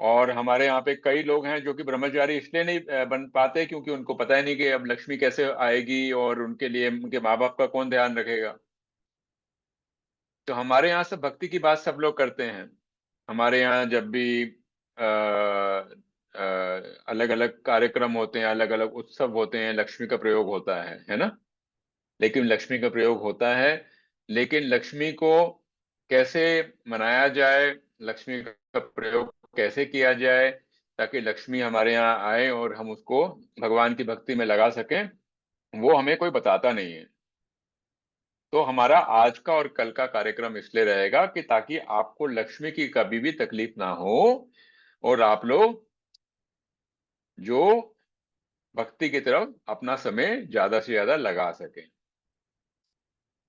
और हमारे यहाँ पे कई लोग हैं जो कि ब्रह्मचारी इसलिए नहीं बन पाते क्योंकि उनको पता ही नहीं कि अब लक्ष्मी कैसे आएगी और उनके लिए उनके माँ बाप का कौन ध्यान रखेगा। तो हमारे यहाँ सब भक्ति की बात सब लोग करते हैं। हमारे यहाँ जब भी अलग अलग कार्यक्रम होते हैं, अलग अलग उत्सव होते हैं, लक्ष्मी का प्रयोग होता है ना। लेकिन लक्ष्मी का प्रयोग होता है, लेकिन लक्ष्मी को कैसे मनाया जाए, लक्ष्मी का प्रयोग कैसे किया जाए ताकि लक्ष्मी हमारे यहाँ आए और हम उसको भगवान की भक्ति में लगा सकें, वो हमें कोई बताता नहीं है। तो हमारा आज का और कल का कार्यक्रम इसलिए रहेगा कि ताकि आपको लक्ष्मी की कभी भी तकलीफ ना हो और आप लोग जो भक्ति की तरफ अपना समय ज्यादा से ज्यादा लगा सकें।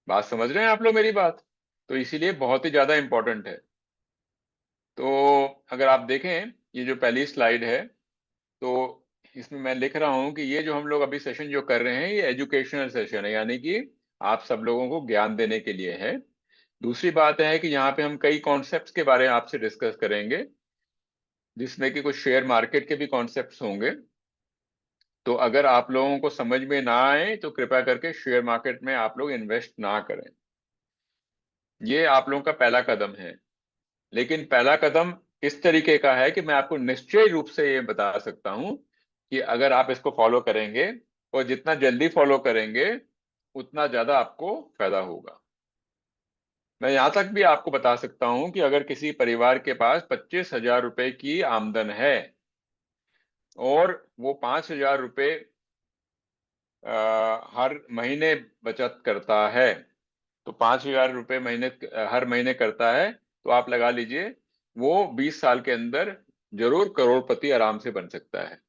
बात समझ रहे हैं आप लोग मेरी बात? तो इसीलिए बहुत ही ज्यादा इंपॉर्टेंट है। तो अगर आप देखें ये जो पहली स्लाइड है, तो इसमें मैं लिख रहा हूं कि ये जो हम लोग अभी सेशन जो कर रहे हैं ये एजुकेशनल सेशन है, यानी कि आप सब लोगों को ज्ञान देने के लिए है। दूसरी बात है कि यहाँ पे हम कई कॉन्सेप्ट्स के बारे में आपसे डिस्कस करेंगे, जिसमें कि कुछ शेयर मार्केट के भी कॉन्सेप्ट्स होंगे। तो अगर आप लोगों को समझ में ना आए तो कृपया करके शेयर मार्केट में आप लोग इन्वेस्ट ना करें। ये आप लोगों का पहला कदम है। लेकिन पहला कदम इस तरीके का है कि मैं आपको निश्चय रूप से ये बता सकता हूं कि अगर आप इसको फॉलो करेंगे और जितना जल्दी फॉलो करेंगे उतना ज्यादा आपको फायदा होगा। मैं यहां तक भी आपको बता सकता हूं कि अगर किसी परिवार के पास 25,000 रुपए की आमदन है और वो 5,000 रुपए हर महीने बचत करता है, तो 5,000 रुपये महीने हर महीने करता है, तो आप लगा लीजिए वो 20 साल के अंदर जरूर करोड़पति आराम से बन सकता है।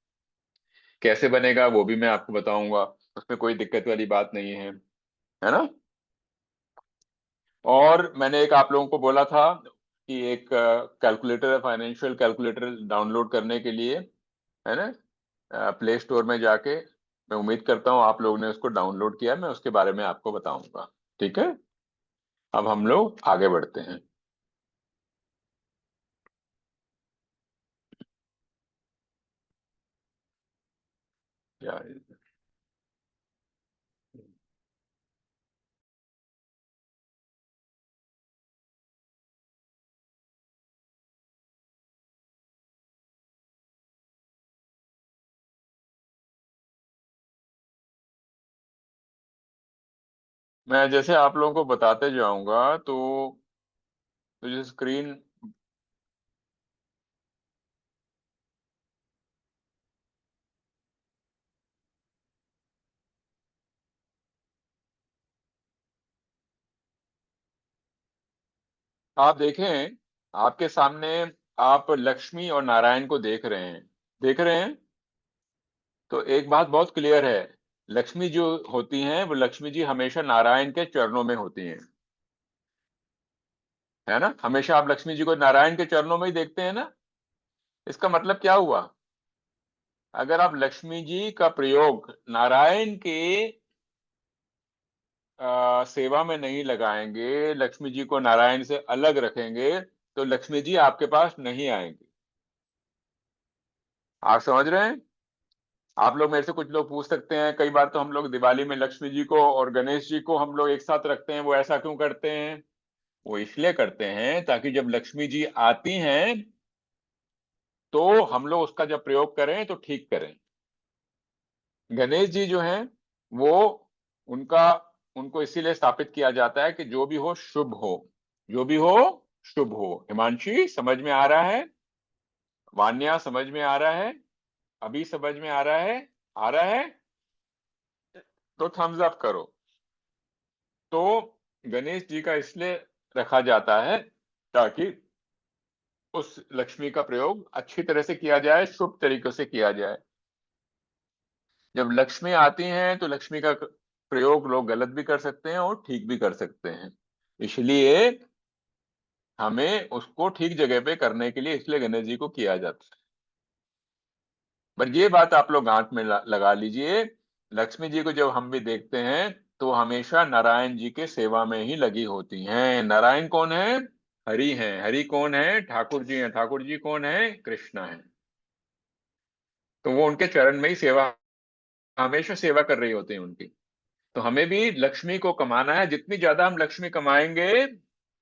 कैसे बनेगा वो भी मैं आपको बताऊंगा, उसमें कोई दिक्कत वाली बात नहीं है ना। और मैंने एक आप लोगों को बोला था कि एक कैलकुलेटर है, फाइनेंशियल कैलकुलेटर डाउनलोड करने के लिए, है ना, प्ले स्टोर में जाके। मैं उम्मीद करता हूँ आप लोगों ने उसको डाउनलोड किया, मैं उसके बारे में आपको बताऊंगा। ठीक है, अब हम लोग आगे बढ़ते हैं। यार, मैं जैसे आप लोगों को बताते जाऊंगा तो ये स्क्रीन आप देखें, आपके सामने आप लक्ष्मी और नारायण को देख रहे हैं, देख रहे हैं। तो एक बात बहुत क्लियर है, लक्ष्मी जो होती हैं वो लक्ष्मी जी हमेशा नारायण के चरणों में होती हैं, है ना। हमेशा आप लक्ष्मी जी को नारायण के चरणों में ही देखते हैं ना। इसका मतलब क्या हुआ? अगर आप लक्ष्मी जी का प्रयोग नारायण के सेवा में नहीं लगाएंगे, लक्ष्मी जी को नारायण से अलग रखेंगे, तो लक्ष्मी जी आपके पास नहीं आएंगे। आप समझ रहे हैं? आप लोग मेरे से कुछ लोग पूछ सकते हैं, कई बार तो हम लोग दिवाली में लक्ष्मी जी को और गणेश जी को हम लोग एक साथ रखते हैं, वो ऐसा क्यों करते हैं? वो इसलिए करते हैं ताकि जब लक्ष्मी जी आती हैं तो हम लोग उसका जब प्रयोग करें तो ठीक करें। गणेश जी जो हैं वो उनका उनको इसीलिए स्थापित किया जाता है कि जो भी हो शुभ हो, जो भी हो शुभ हो। हिमांशी समझ में आ रहा है? वान्या समझ में आ रहा है? अभी समझ में आ रहा है? आ रहा है तो थम्स अप करो। तो गणेश जी का इसलिए रखा जाता है ताकि उस लक्ष्मी का प्रयोग अच्छी तरह से किया जाए, शुभ तरीके से किया जाए। जब लक्ष्मी आती हैं तो लक्ष्मी का प्रयोग लोग गलत भी कर सकते हैं और ठीक भी कर सकते हैं, इसलिए हमें उसको ठीक जगह पे करने के लिए इसलिए गणेश जी को किया जाता है। पर ये बात आप लोग गांठ में लगा लीजिए, लक्ष्मी जी को जब हम भी देखते हैं तो हमेशा नारायण जी के सेवा में ही लगी होती हैं। नारायण कौन है? हरि हैं। हरि कौन है? ठाकुर जी हैं। ठाकुर जी कौन है? कृष्णा है। तो वो उनके चरण में ही सेवा, हमेशा सेवा कर रही होती है उनकी। तो हमें भी लक्ष्मी को कमाना है। जितनी ज्यादा हम लक्ष्मी कमाएंगे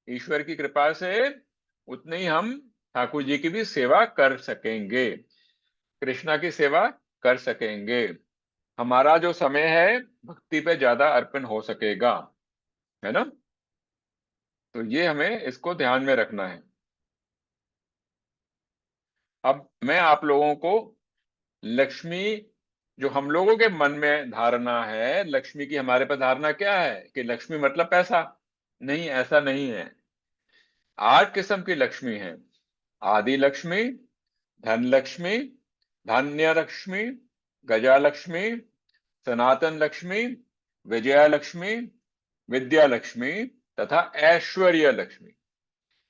ईश्वर की कृपा से, उतनी ही हम ठाकुर जी की भी सेवा कर सकेंगे, कृष्णा की सेवा कर सकेंगे। हमारा जो समय है भक्ति पे ज्यादा अर्पण हो सकेगा, है ना। तो ये हमें इसको ध्यान में रखना है। अब मैं आप लोगों को लक्ष्मी, जो हम लोगों के मन में धारणा है लक्ष्मी की, हमारे पास धारणा क्या है कि लक्ष्मी मतलब पैसा। नहीं, ऐसा नहीं है। 8 किस्म की लक्ष्मी है। आदि लक्ष्मी, धन लक्ष्मी, धान्य लक्ष्मी, गजा लक्ष्मी, सनातन लक्ष्मी, विजया लक्ष्मी, विद्या लक्ष्मी तथा ऐश्वर्य लक्ष्मी।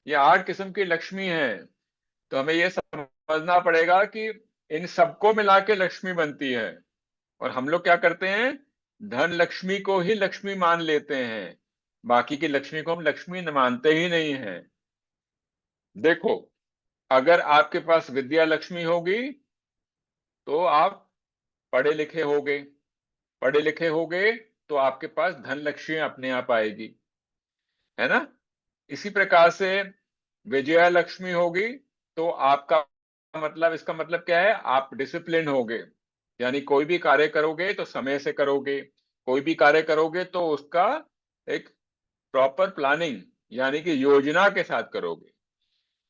ये 8 किस्म की लक्ष्मी है। तो हमें ये समझना पड़ेगा कि इन सबको मिला के लक्ष्मी बनती है। और हम लोग क्या करते हैं, धन लक्ष्मी को ही लक्ष्मी मान लेते हैं, बाकी की लक्ष्मी को हम लक्ष्मी मानते ही नहीं हैं। देखो, अगर आपके पास विद्या लक्ष्मी होगी तो आप पढ़े लिखे होगे, पढ़े लिखे होगे तो आपके पास धन लक्ष्मी अपने आप आएगी, है ना। इसी प्रकार से विजया लक्ष्मी होगी तो आपका मतलब, इसका मतलब क्या है, आप डिसिप्लिन होगे, यानी कोई भी कार्य करोगे तो समय से करोगे, कोई भी कार्य करोगे तो उसका एक प्रॉपर प्लानिंग यानी कि योजना के साथ करोगे।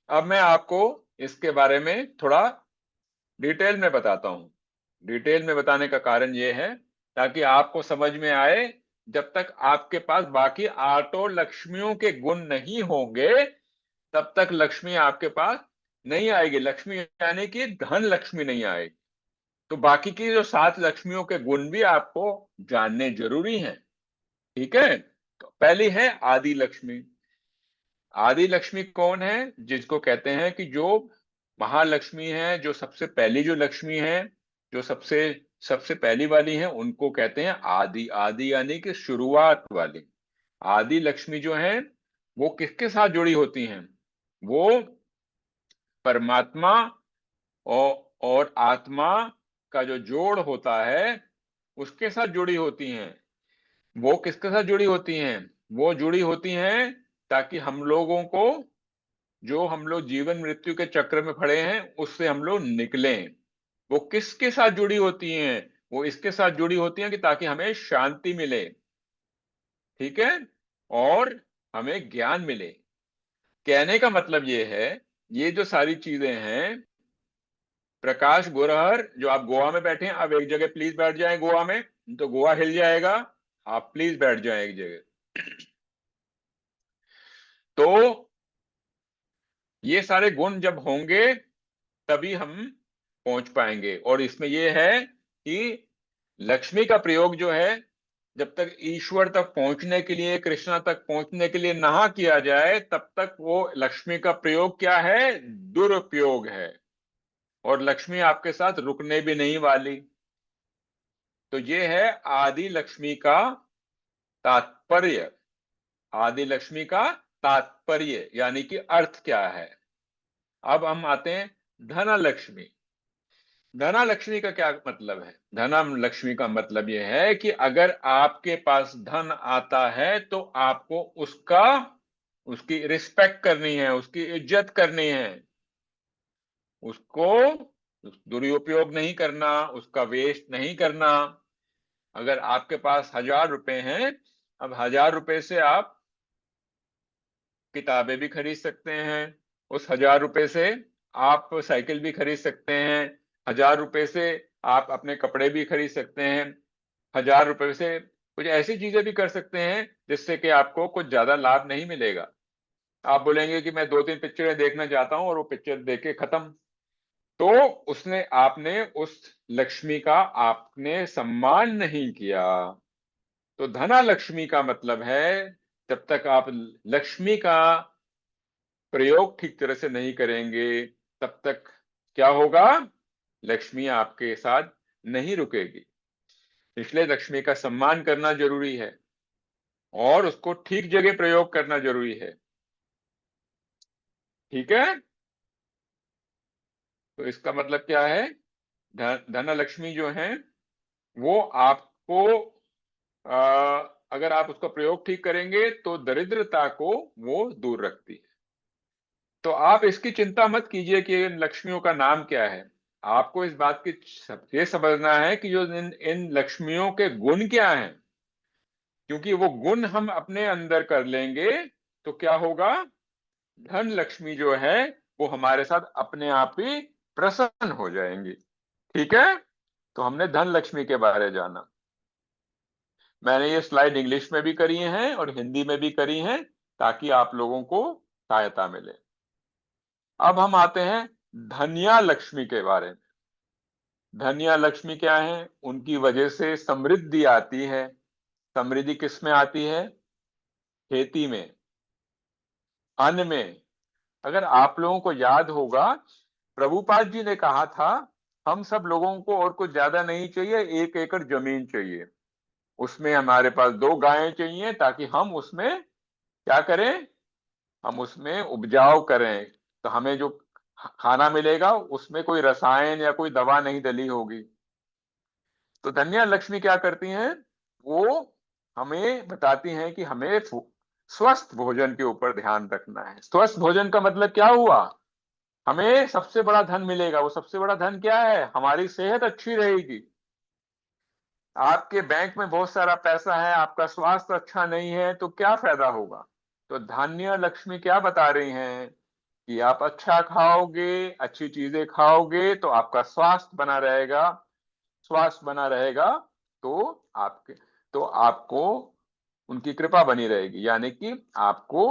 अब मैं आपको इसके बारे में थोड़ा डिटेल में बताता हूं। डिटेल में बताने का कारण यह है ताकि आपको समझ में आए। जब तक आपके पास बाकी आठों लक्ष्मियों के गुण नहीं होंगे तब तक लक्ष्मी आपके पास नहीं आएगी। लक्ष्मी यानी कि धन लक्ष्मी नहीं आएगी। तो बाकी की जो 7 लक्ष्मियों के गुण भी आपको जानने जरूरी हैं। ठीक है। तो पहली है आदि लक्ष्मी। आदि लक्ष्मी कौन है? जिसको कहते हैं कि जो महालक्ष्मी है, जो सबसे पहली जो लक्ष्मी है, जो सबसे सबसे पहली वाली है, उनको कहते हैं आदि। आदि यानी कि शुरुआत वाली। आदि लक्ष्मी जो है वो किसके साथ जुड़ी होती हैं? वो परमात्मा और आत्मा का जो जोड़ होता है उसके साथ जुड़ी होती हैं। वो किसके साथ जुड़ी होती हैं? वो जुड़ी होती हैं ताकि हम लोगों को, जो हम लोग जीवन मृत्यु के चक्र में पड़े हैं उससे हम लोग निकलें। वो किसके साथ जुड़ी होती हैं? वो इसके साथ जुड़ी होती हैं कि ताकि हमें शांति मिले, ठीक है, और हमें ज्ञान मिले। कहने का मतलब ये है, ये जो सारी चीजें हैं, प्रकाश गोरहर जो आप गोवा में बैठे हैं, आप एक जगह प्लीज बैठ जाएं गोवा में, तो गोवा हिल जाएगा। आप प्लीज बैठ जाएं एक जगह। तो ये सारे गुण जब होंगे तभी हम पहुंच पाएंगे। और इसमें यह है कि लक्ष्मी का प्रयोग जो है, जब तक ईश्वर तक पहुंचने के लिए, कृष्णा तक पहुंचने के लिए ना किया जाए तब तक वो लक्ष्मी का प्रयोग क्या है? दुरुपयोग है। और लक्ष्मी आपके साथ रुकने भी नहीं वाली। तो ये है आदि लक्ष्मी का तात्पर्य। आदि लक्ष्मी का तात्पर्य यानी कि अर्थ क्या है। अब हम आते हैं धना लक्ष्मी। धना लक्ष्मी का क्या मतलब है? धना लक्ष्मी का मतलब यह है कि अगर आपके पास धन आता है तो आपको उसका, उसकी रिस्पेक्ट करनी है, उसकी इज्जत करनी है, उसको दुरुपयोग नहीं करना, उसका वेस्ट नहीं करना। अगर आपके पास 1000 रुपए हैं, अब 1000 रुपए से आप किताबें भी खरीद सकते हैं, उस 1000 रुपए से आप साइकिल भी खरीद सकते हैं, 1000 रुपए से आप अपने कपड़े भी खरीद सकते हैं, 1000 रुपए से कुछ ऐसी चीजें भी कर सकते हैं जिससे कि आपको कुछ ज्यादा लाभ नहीं मिलेगा। आप बोलेंगे कि मैं 2-3 पिक्चरें देखना चाहता हूं और वो पिक्चर देख के खत्म। तो उसने, आपने उस लक्ष्मी का आपने सम्मान नहीं किया। तो धना लक्ष्मी का मतलब है, जब तक आप लक्ष्मी का प्रयोग ठीक तरह से नहीं करेंगे तब तक क्या होगा? लक्ष्मी आपके साथ नहीं रुकेगी। इसलिए लक्ष्मी का सम्मान करना जरूरी है और उसको ठीक जगह प्रयोग करना जरूरी है। ठीक है। तो इसका मतलब क्या है, धन लक्ष्मी जो है वो आपको अगर आप उसका प्रयोग ठीक करेंगे तो दरिद्रता को वो दूर रखती है। तो आप इसकी चिंता मत कीजिए कि इन लक्ष्मियों का नाम क्या है। आपको इस बात की ये समझना है कि जो इन लक्ष्मियों के गुण क्या हैं, क्योंकि वो गुण हम अपने अंदर कर लेंगे तो क्या होगा, धन लक्ष्मी जो है वो हमारे साथ अपने आप ही प्रसन्न हो जाएंगी। ठीक है। तो हमने धन लक्ष्मी के बारे जाना। मैंने ये स्लाइड इंग्लिश में भी करी हैं और हिंदी में भी करी हैं ताकि आप लोगों को सहायता मिले। अब हम आते हैं धनिया लक्ष्मी के बारे में। धनिया लक्ष्मी क्या है, उनकी वजह से समृद्धि आती है। समृद्धि किस में आती है, खेती में, अन्न में। अगर आप लोगों को याद होगा, प्रभुपाद जी ने कहा था हम सब लोगों को और कुछ ज्यादा नहीं चाहिए, 1 एकड़ जमीन चाहिए, उसमें हमारे पास 2 गायें चाहिए ताकि हम उसमें क्या करें, हम उसमें उपजाऊ करें। तो हमें जो खाना मिलेगा उसमें कोई रसायन या कोई दवा नहीं डली होगी। तो धन्या लक्ष्मी क्या करती हैं, वो हमें बताती हैं कि हमें स्वस्थ भोजन के ऊपर ध्यान रखना है। स्वस्थ भोजन का मतलब क्या हुआ, हमें सबसे बड़ा धन मिलेगा। वो सबसे बड़ा धन क्या है, हमारी सेहत अच्छी रहेगी। आपके बैंक में बहुत सारा पैसा है, आपका स्वास्थ्य अच्छा नहीं है तो क्या फायदा होगा। तो धान्य लक्ष्मी क्या बता रही हैं कि आप अच्छा खाओगे, अच्छी चीजें खाओगे तो आपका स्वास्थ्य बना रहेगा। स्वास्थ्य बना रहेगा तो आपके तो आपको उनकी कृपा बनी रहेगी, यानी कि आपको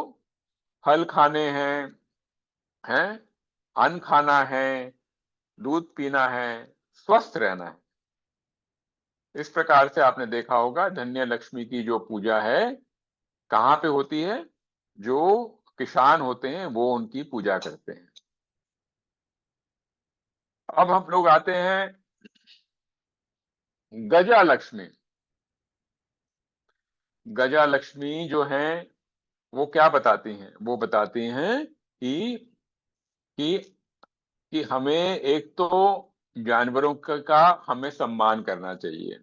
फल खाने हैं, अन्न खाना है, दूध पीना है, स्वस्थ रहना है। इस प्रकार से आपने देखा होगा धन्य लक्ष्मी की जो पूजा है कहाँ पे होती है, जो किसान होते हैं वो उनकी पूजा करते हैं। अब हम लोग आते हैं गजा लक्ष्मी। गजा लक्ष्मी जो है वो क्या बताती हैं, वो बताती हैं कि कि हमें एक तो जानवरों का हमें सम्मान करना चाहिए।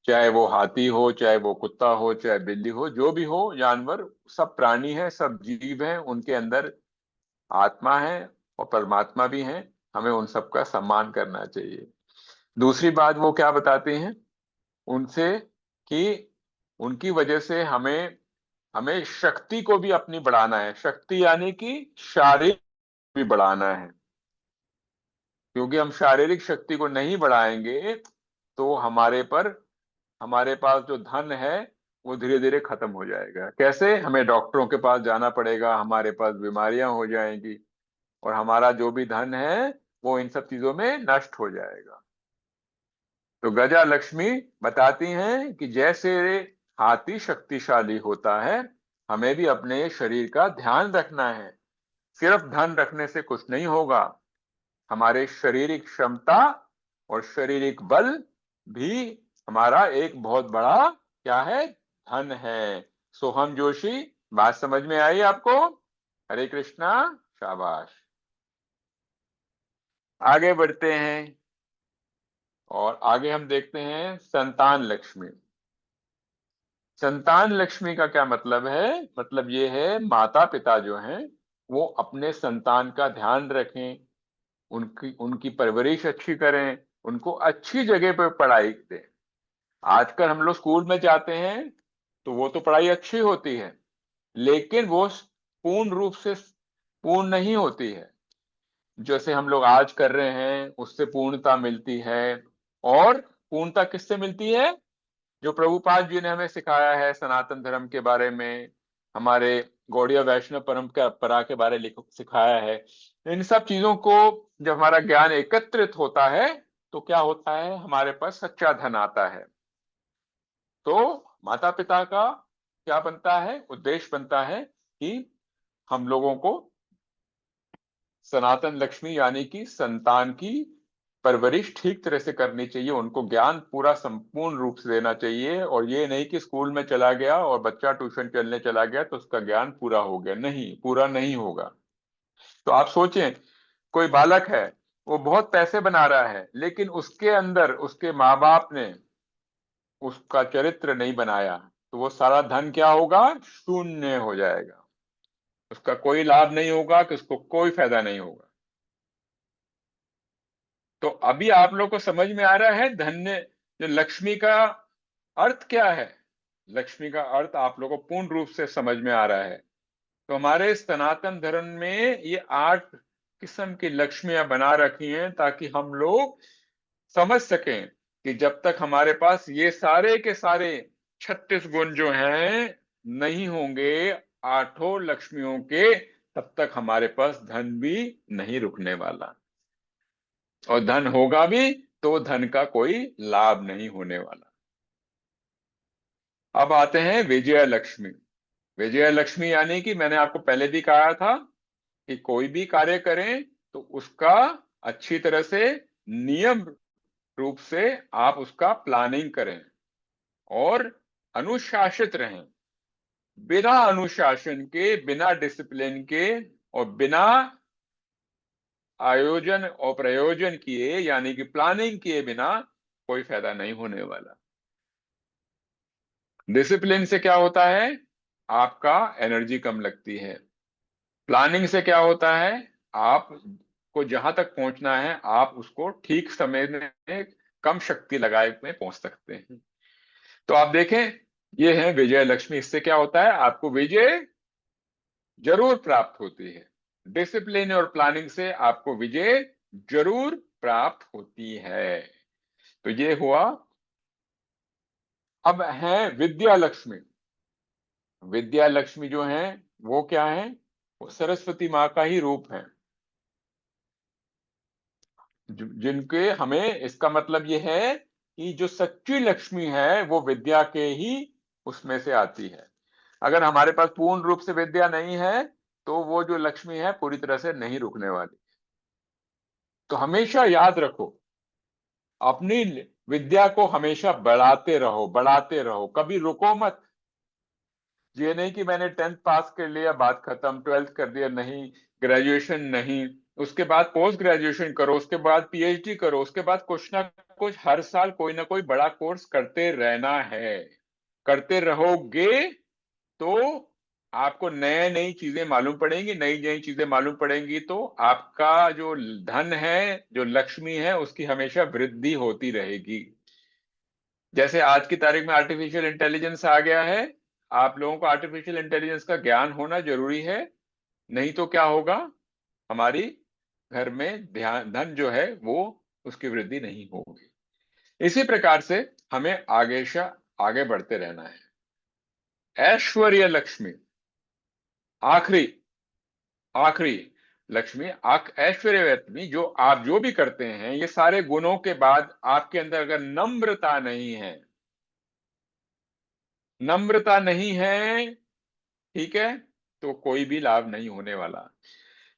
चाहे वो हाथी हो, चाहे वो कुत्ता हो, चाहे बिल्ली हो, जो भी हो जानवर, सब प्राणी है, सब जीव हैं, उनके अंदर आत्मा है और परमात्मा भी है। हमें उन सब का सम्मान करना चाहिए। दूसरी बात वो क्या बताते हैं उनसे कि उनकी वजह से हमें हमें शक्ति को भी अपनी बढ़ाना है। शक्ति यानी कि शारीरिक भी बढ़ाना है, क्योंकि हम शारीरिक शक्ति को नहीं बढ़ाएंगे तो हमारे पास जो धन है वो धीरे धीरे खत्म हो जाएगा। कैसे, हमें डॉक्टरों के पास जाना पड़ेगा, हमारे पास बीमारियां हो जाएंगी और हमारा जो भी धन है वो इन सब चीजों में नष्ट हो जाएगा। तो गजा लक्ष्मी बताती हैं कि जैसे हाथी शक्तिशाली होता है, हमें भी अपने शरीर का ध्यान रखना है। सिर्फ धन रखने से कुछ नहीं होगा, हमारे शारीरिक क्षमता और शारीरिक बल भी हमारा एक बहुत बड़ा क्या है, धन है। सोहम जोशी, बात समझ में आई आपको? हरे कृष्णा, शाबाश। आगे बढ़ते हैं और आगे हम देखते हैं संतान लक्ष्मी। संतान लक्ष्मी का क्या मतलब है, मतलब ये है माता पिता जो हैं वो अपने संतान का ध्यान रखें, उनकी उनकी परवरिश अच्छी करें, उनको अच्छी जगह पर पढ़ाई दें। आजकल हम लोग स्कूल में जाते हैं तो वो तो पढ़ाई अच्छी होती है, लेकिन वो पूर्ण रूप से पूर्ण नहीं होती है। जैसे हम लोग आज कर रहे हैं उससे पूर्णता मिलती है। और पूर्णता किससे मिलती है, जो प्रभुपाद जी ने हमें सिखाया है सनातन धर्म के बारे में, हमारे गौड़िया वैष्णव परंपरा के बारे में सिखाया है। इन सब चीजों को जब हमारा ज्ञान एकत्रित होता है तो क्या होता है, हमारे पास सच्चा धन आता है। तो माता पिता का क्या बनता है, उद्देश्य बनता है कि हम लोगों को सनातन लक्ष्मी यानी कि संतान की परवरिश ठीक तरह से करनी चाहिए, उनको ज्ञान पूरा संपूर्ण रूप से देना चाहिए। और ये नहीं कि स्कूल में चला गया और बच्चा ट्यूशन चलने चला गया तो उसका ज्ञान पूरा हो गया, नहीं, पूरा नहीं होगा। तो आप सोचें, कोई बालक है, वो बहुत पैसे बना रहा है, लेकिन उसके अंदर उसके माँ बाप ने उसका चरित्र नहीं बनाया, तो वो सारा धन क्या होगा? शून्य हो जाएगा। उसका कोई लाभ नहीं होगा, कि उसको कोई फायदा नहीं होगा। तो अभी आप लोग को समझ में आ रहा है धन्य, जो लक्ष्मी का अर्थ क्या है? लक्ष्मी का अर्थ आप लोग को पूर्ण रूप से समझ में आ रहा है। तो हमारे सनातन धर्म में ये 8 किस्म की लक्ष्मियां बना रखी हैं, ताकि हम लोग समझ सकें कि जब तक हमारे पास ये सारे के सारे 36 गुण जो हैं नहीं होंगे, 8 लक्ष्मियों के, तब तक हमारे पास धन भी नहीं रुकने वाला। और धन होगा भी तो धन का कोई लाभ नहीं होने वाला। अब आते हैं विजय लक्ष्मी। विजय लक्ष्मी यानी कि मैंने आपको पहले भी कहा था कि कोई भी कार्य करें तो उसका अच्छी तरह से नियम रूप से आप उसका प्लानिंग करें और अनुशासित रहें। बिना अनुशासन के, बिना डिसिप्लिन के और बिना आयोजन और प्रयोजन किए, यानी कि प्लानिंग किए बिना, कोई फायदा नहीं होने वाला। डिसिप्लिन से क्या होता है? आपका एनर्जी कम लगती है। प्लानिंग से क्या होता है? आप को जहां तक पहुंचना है, आप उसको ठीक समय में कम शक्ति लगाए में पहुंच सकते हैं। तो आप देखें, ये है विजय लक्ष्मी। इससे क्या होता है? आपको विजय जरूर प्राप्त होती है। डिसिप्लिन और प्लानिंग से आपको विजय जरूर प्राप्त होती है। तो ये हुआ। अब है विद्या लक्ष्मी। विद्या लक्ष्मी जो है वो क्या है? वो सरस्वती माँ का ही रूप है, जिनके हमें, इसका मतलब ये है कि जो सच्ची लक्ष्मी है वो विद्या के ही उसमें से आती है। अगर हमारे पास पूर्ण रूप से विद्या नहीं है, तो वो जो लक्ष्मी है पूरी तरह से नहीं रुकने वाली। तो हमेशा याद रखो, अपनी विद्या को हमेशा बढ़ाते रहो, बढ़ाते रहो, कभी रुको मत। ये नहीं कि मैंने 10th पास कर लिया, बात खत्म, 12th कर दिया, नहीं, ग्रेजुएशन नहीं, उसके बाद पोस्ट ग्रेजुएशन करो, उसके बाद पीएचडी करो, उसके बाद कुछ ना कुछ हर साल कोई ना कोई बड़ा कोर्स करते रहना है। करते रहोगे तो आपको नए नई चीजें मालूम पड़ेंगी, नई नई चीजें मालूम पड़ेंगी, तो आपका जो धन है, जो लक्ष्मी है, उसकी हमेशा वृद्धि होती रहेगी। जैसे आज की तारीख में आर्टिफिशियल इंटेलिजेंस आ गया है, आप लोगों को आर्टिफिशियल इंटेलिजेंस का ज्ञान होना जरूरी है। नहीं तो क्या होगा? हमारी घर में ध्यान, धन जो है वो, उसकी वृद्धि नहीं होगी। इसी प्रकार से हमें आगे बढ़ते रहना है। ऐश्वर्य लक्ष्मी, आखिरी आखिरी लक्ष्मी, ऐश्वर्य लक्ष्मी, जो आप जो भी करते हैं, ये सारे गुणों के बाद आपके अंदर अगर नम्रता नहीं है, नम्रता नहीं है, ठीक है, तो कोई भी लाभ नहीं होने वाला।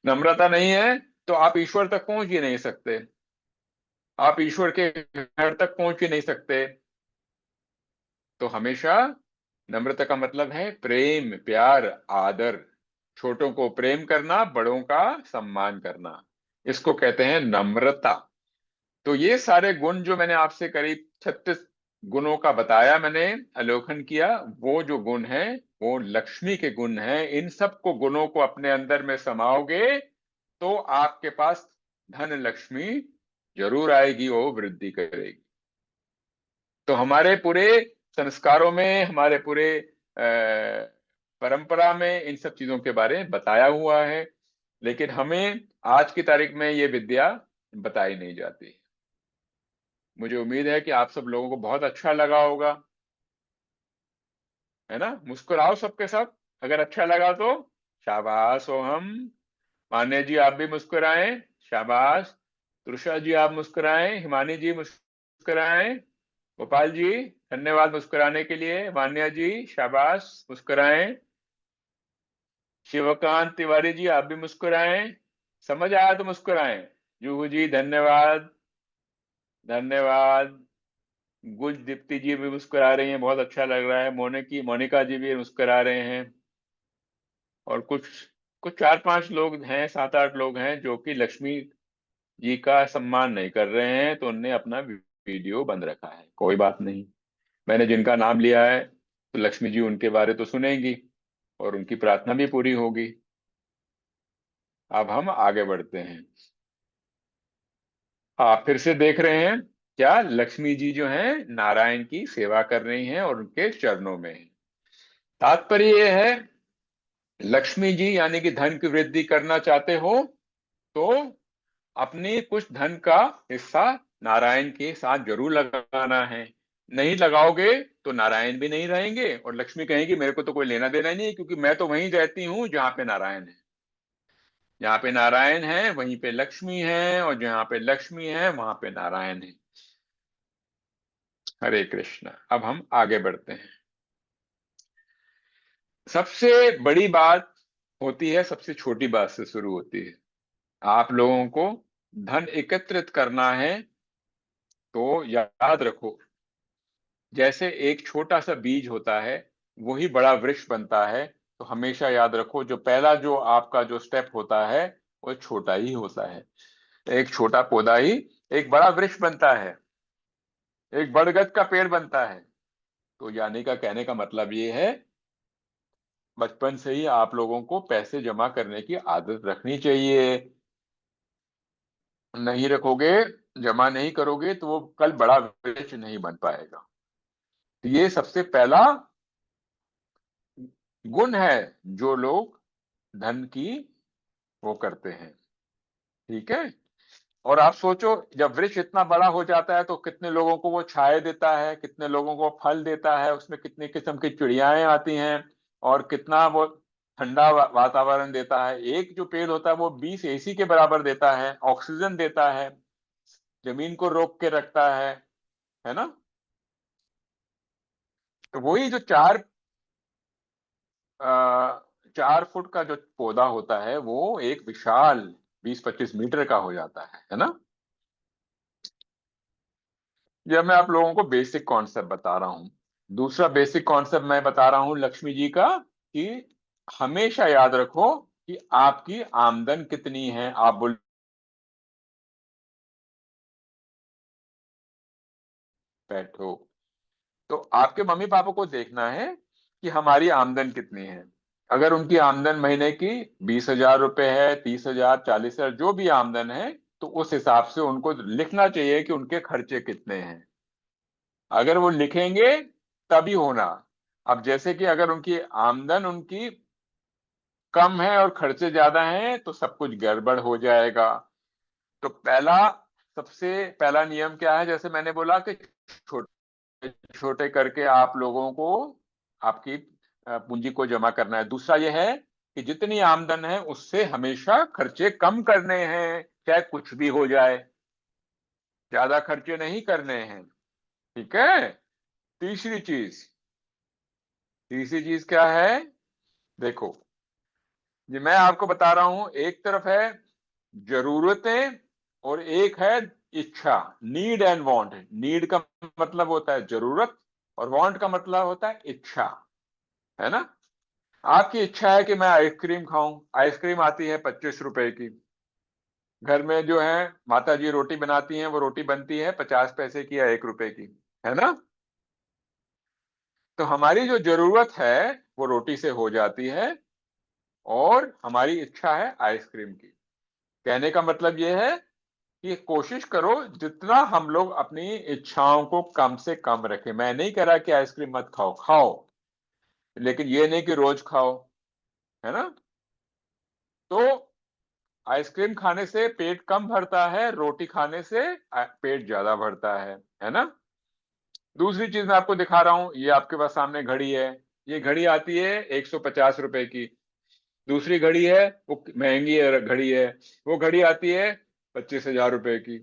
नम्रता नहीं है तो आप ईश्वर तक पहुंच ही नहीं सकते, आप ईश्वर के घर तक पहुंच ही नहीं सकते। तो हमेशा नम्रता का मतलब है प्रेम, प्यार, आदर, छोटों को प्रेम करना, बड़ों का सम्मान करना, इसको कहते हैं नम्रता। तो ये सारे गुण जो मैंने आपसे करीब 36 गुणों का बताया, मैंने अवलोकन किया, वो जो गुण है वो लक्ष्मी के गुण हैं। इन सबको गुणों को अपने अंदर में समाओगे तो आपके पास धन लक्ष्मी जरूर आएगी, वो वृद्धि करेगी। तो हमारे पूरे संस्कारों में, हमारे पूरे परंपरा में इन सब चीजों के बारे में बताया हुआ है, लेकिन हमें आज की तारीख में ये विद्या बताई नहीं जाती। मुझे उम्मीद है कि आप सब लोगों को बहुत अच्छा लगा होगा, है ना? मुस्कुराओ सबके सब, अगर अच्छा लगा तो। शाबाश हो हम। मान्य जी आप भी मुस्कुराएं, शाबाश। तुषा जी आप मुस्कुराएं, हिमानी जी मुस्कुराएं, गोपाल जी धन्यवाद मुस्कुराने के लिए, मान्या जी शाबाश मुस्कुराएं, शिवकांत तिवारी जी आप भी मुस्कुराएं, समझ आया तो मुस्कुराएं, जूहू जी धन्यवाद, धन्यवाद, गुज दीप्ति जी भी मुस्कुरा रही हैं, बहुत अच्छा लग रहा है, मोनिका जी भी मुस्कुरा रहे हैं, और कुछ कुछ 4-5 लोग हैं, 7-8 लोग हैं जो कि लक्ष्मी जी का सम्मान नहीं कर रहे हैं, तो उनने अपना वीडियो बंद रखा है। कोई बात नहीं, मैंने जिनका नाम लिया है तो लक्ष्मी जी उनके बारे तो सुनेंगी और उनकी प्रार्थना भी पूरी होगी। अब हम आगे बढ़ते हैं। आप फिर से देख रहे हैं क्या लक्ष्मी जी जो हैं नारायण की सेवा कर रही हैं और उनके चरणों में हैं। तात्पर्य यह है, लक्ष्मी जी यानी कि धन की वृद्धि करना चाहते हो तो अपनी कुछ धन का हिस्सा नारायण के साथ जरूर लगाना है। नहीं लगाओगे तो नारायण भी नहीं रहेंगे और लक्ष्मी कहेंगी मेरे को तो कोई लेना देना ही नहीं, क्योंकि मैं तो वहीं रहती हूँ जहां पे नारायण है। जहां पे नारायण है वहीं पे लक्ष्मी है, और जहां पे लक्ष्मी है वहां पे नारायण है। हरे कृष्ण। अब हम आगे बढ़ते हैं। सबसे बड़ी बात होती है, सबसे छोटी बात से शुरू होती है। आप लोगों को धन एकत्रित करना है तो याद रखो, जैसे एक छोटा सा बीज होता है वही बड़ा वृक्ष बनता है, तो हमेशा याद रखो जो पहला जो आपका जो स्टेप होता है वो छोटा ही होता है। एक छोटा पौधा ही एक बड़ा वृक्ष बनता है, एक बरगद का पेड़ बनता है। तो यानी का कहने का मतलब ये है, बचपन से ही आप लोगों को पैसे जमा करने की आदत रखनी चाहिए। नहीं रखोगे, जमा नहीं करोगे तो वो कल बड़ा वृक्ष नहीं बन पाएगा। तो ये सबसे पहला गुण है जो लोग धन की वो करते हैं। ठीक है। और आप सोचो, जब वृक्ष इतना बड़ा हो जाता है तो कितने लोगों को वो छाया देता है, कितने लोगों को फल देता है, उसमें कितनी किस्म की चिड़ियाएं आती हैं, और कितना वो ठंडा वातावरण देता है। एक जो पेड़ होता है वो 20 एसी के बराबर देता है, ऑक्सीजन देता है, जमीन को रोक के रखता है ना। तो वही जो 4 फुट का जो पौधा होता है वो एक विशाल 20-25 मीटर का हो जाता है ना। यह मैं आप लोगों को बेसिक कॉन्सेप्ट बता रहा हूं। दूसरा बेसिक कॉन्सेप्ट मैं बता रहा हूं लक्ष्मी जी का, कि हमेशा याद रखो कि आपकी आमदन कितनी है। आप बोल बैठो, तो आपके मम्मी पापा को देखना है कि हमारी आमदन कितनी है। अगर उनकी आमदन महीने की 20,000 रुपए है, 30,000, 40,000, जो भी आमदन है, तो उस हिसाब से उनको लिखना चाहिए कि उनके खर्चे कितने हैं। अगर वो लिखेंगे तभी होना। अब जैसे कि अगर उनकी आमदन उनकी कम है और खर्चे ज्यादा हैं तो सब कुछ गड़बड़ हो जाएगा। तो सबसे पहला नियम क्या है, जैसे मैंने बोला कि छोटे छोटे करके आप लोगों को आपकी पूंजी को जमा करना है। दूसरा यह है कि जितनी आमदन है उससे हमेशा खर्चे कम करने हैं, चाहे कुछ भी हो जाए, ज्यादा खर्चे नहीं करने हैं। ठीक है। तीसरी चीज तीसरी चीज क्या है, देखो, ये मैं आपको बता रहा हूं, एक तरफ है जरूरतें और एक है इच्छा। Need and want. नीड का मतलब होता है जरूरत, और वांट का मतलब होता है इच्छा, है ना। आपकी इच्छा है कि मैं आइसक्रीम खाऊं। आइसक्रीम आती है 25 रुपए की। घर में जो है माता जी रोटी बनाती हैं, वो रोटी बनती है 50 पैसे की या 1 रुपए की, है ना। तो हमारी जो जरूरत है वो रोटी से हो जाती है, और हमारी इच्छा है आइसक्रीम की। कहने का मतलब यह है कि कोशिश करो जितना हम लोग अपनी इच्छाओं को कम से कम रखें। मैं नहीं कह रहा कि आइसक्रीम मत खाओ, खाओ, लेकिन ये नहीं कि रोज खाओ, है ना। तो आइसक्रीम खाने से पेट कम भरता है, रोटी खाने से पेट ज्यादा भरता है ना। दूसरी चीज मैं आपको दिखा रहा हूं, ये आपके पास सामने घड़ी है। ये घड़ी आती है 150 रुपए की। दूसरी घड़ी है, वो महंगी घड़ी है, वो घड़ी आती है 25,000 रुपए की।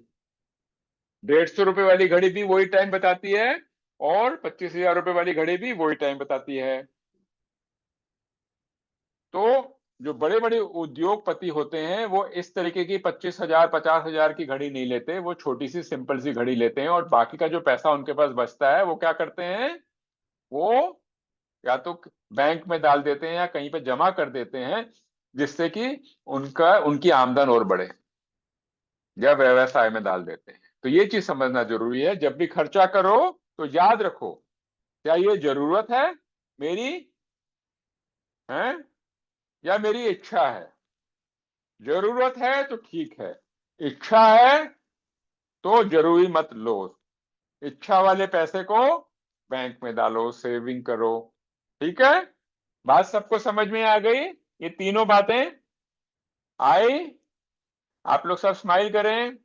150 रुपए वाली घड़ी भी वही टाइम बताती है, और 25,000 रुपए वाली घड़ी भी वही टाइम बताती है। तो जो बड़े बड़े उद्योगपति होते हैं वो इस तरीके की 25,000, 50,000 की घड़ी नहीं लेते, वो छोटी सी सिंपल सी घड़ी लेते हैं, और बाकी का जो पैसा उनके पास बचता है वो क्या करते हैं, वो या तो बैंक में डाल देते हैं या कहीं पे जमा कर देते हैं। जिससे कि उनकी आमदन और बढ़े, जब व्यवसाय में डाल देते हैं। तो ये चीज समझना जरूरी है, जब भी खर्चा करो तो याद रखो, क्या ये जरूरत है मेरी, है, या मेरी इच्छा है। जरूरत है तो ठीक है, इच्छा है तो जरूरी मत लो। इच्छा वाले पैसे को बैंक में डालो, सेविंग करो। ठीक है, बात सबको समझ में आ गई? ये तीनों बातें आई? आप लोग सब स्माइल करें।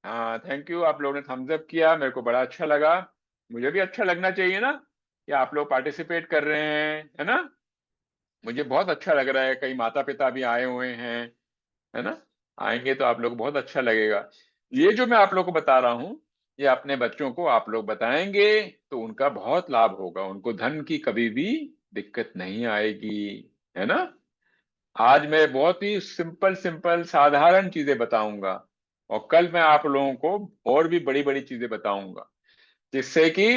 हाँ, थैंक यू, आप लोगों ने थम्स अप किया, मेरे को बड़ा अच्छा लगा। मुझे भी अच्छा लगना चाहिए ना कि आप लोग पार्टिसिपेट कर रहे हैं, है ना। मुझे बहुत अच्छा लग रहा है, कई माता पिता भी आए हुए हैं, है ना। आएंगे तो आप लोग को बहुत अच्छा लगेगा। ये जो मैं आप लोग को बता रहा हूँ, ये अपने बच्चों को आप लोग बताएंगे तो उनका बहुत लाभ होगा, उनको धन की कभी भी दिक्कत नहीं आएगी, है ना। आज मैं बहुत ही सिंपल सिंपल साधारण चीजें बताऊंगा, और कल मैं आप लोगों को और भी बड़ी बड़ी चीजें बताऊंगा, जिससे कि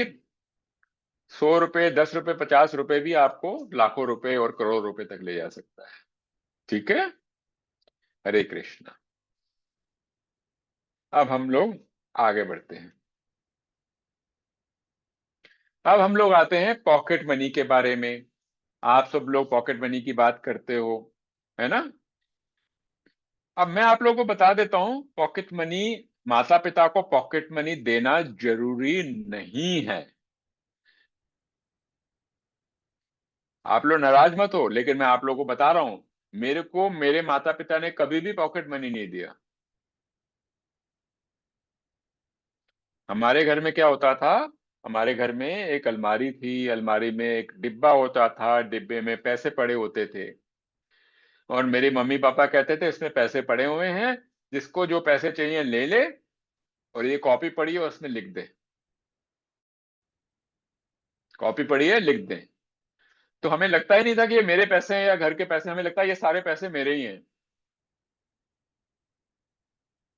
100 रुपए, 10 रुपए, 50 रुपए भी आपको लाखों रुपए और करोड़ रुपए तक ले जा सकता है। ठीक है, हरे कृष्णा। अब हम लोग आगे बढ़ते हैं। अब हम लोग आते हैं पॉकेट मनी के बारे में। आप सब लोग पॉकेट मनी की बात करते हो, है ना। अब मैं आप लोगों को बता देता हूं, पॉकेट मनी, माता पिता को पॉकेट मनी देना जरूरी नहीं है। आप लोग नाराज मत हो, लेकिन मैं आप लोगों को बता रहा हूं, मेरे को मेरे माता पिता ने कभी भी पॉकेट मनी नहीं दिया। हमारे घर में क्या होता था, हमारे घर में एक अलमारी थी, अलमारी में एक डिब्बा होता था, डिब्बे में पैसे पड़े होते थे, और मेरे मम्मी पापा कहते थे इसमें पैसे पड़े हुए हैं, जिसको जो पैसे चाहिए ले ले, और ये कॉपी पड़ी है उसमें लिख दे, कॉपी पड़ी है लिख दे। तो हमें लगता ही नहीं था कि ये मेरे पैसे हैं या घर के पैसे, हमें लगता है ये सारे पैसे मेरे ही हैं।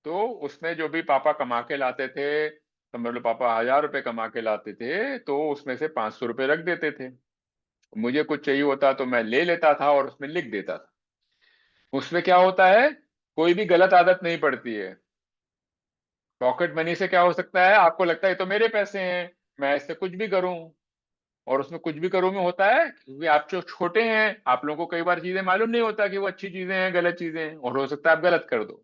तो उसमें जो भी पापा कमा के लाते थे, समझ लो पापा 1000 रुपए कमा के लाते थे, तो उसमें से 500 रुपए रख देते थे। मुझे कुछ चाहिए होता तो मैं ले लेता था और उसमें लिख देता था। उसमें क्या होता है, कोई भी गलत आदत नहीं पड़ती है। पॉकेट मनी से क्या हो सकता है, आपको लगता है ये तो मेरे पैसे हैं, मैं इससे कुछ भी करूं, और उसमें कुछ भी करूं में होता है क्योंकि आप जो छोटे हैं, आप लोगों को कई बार चीजें मालूम नहीं होता कि वो अच्छी चीजें हैं गलत चीजें हैं, और हो सकता है आप गलत कर दो,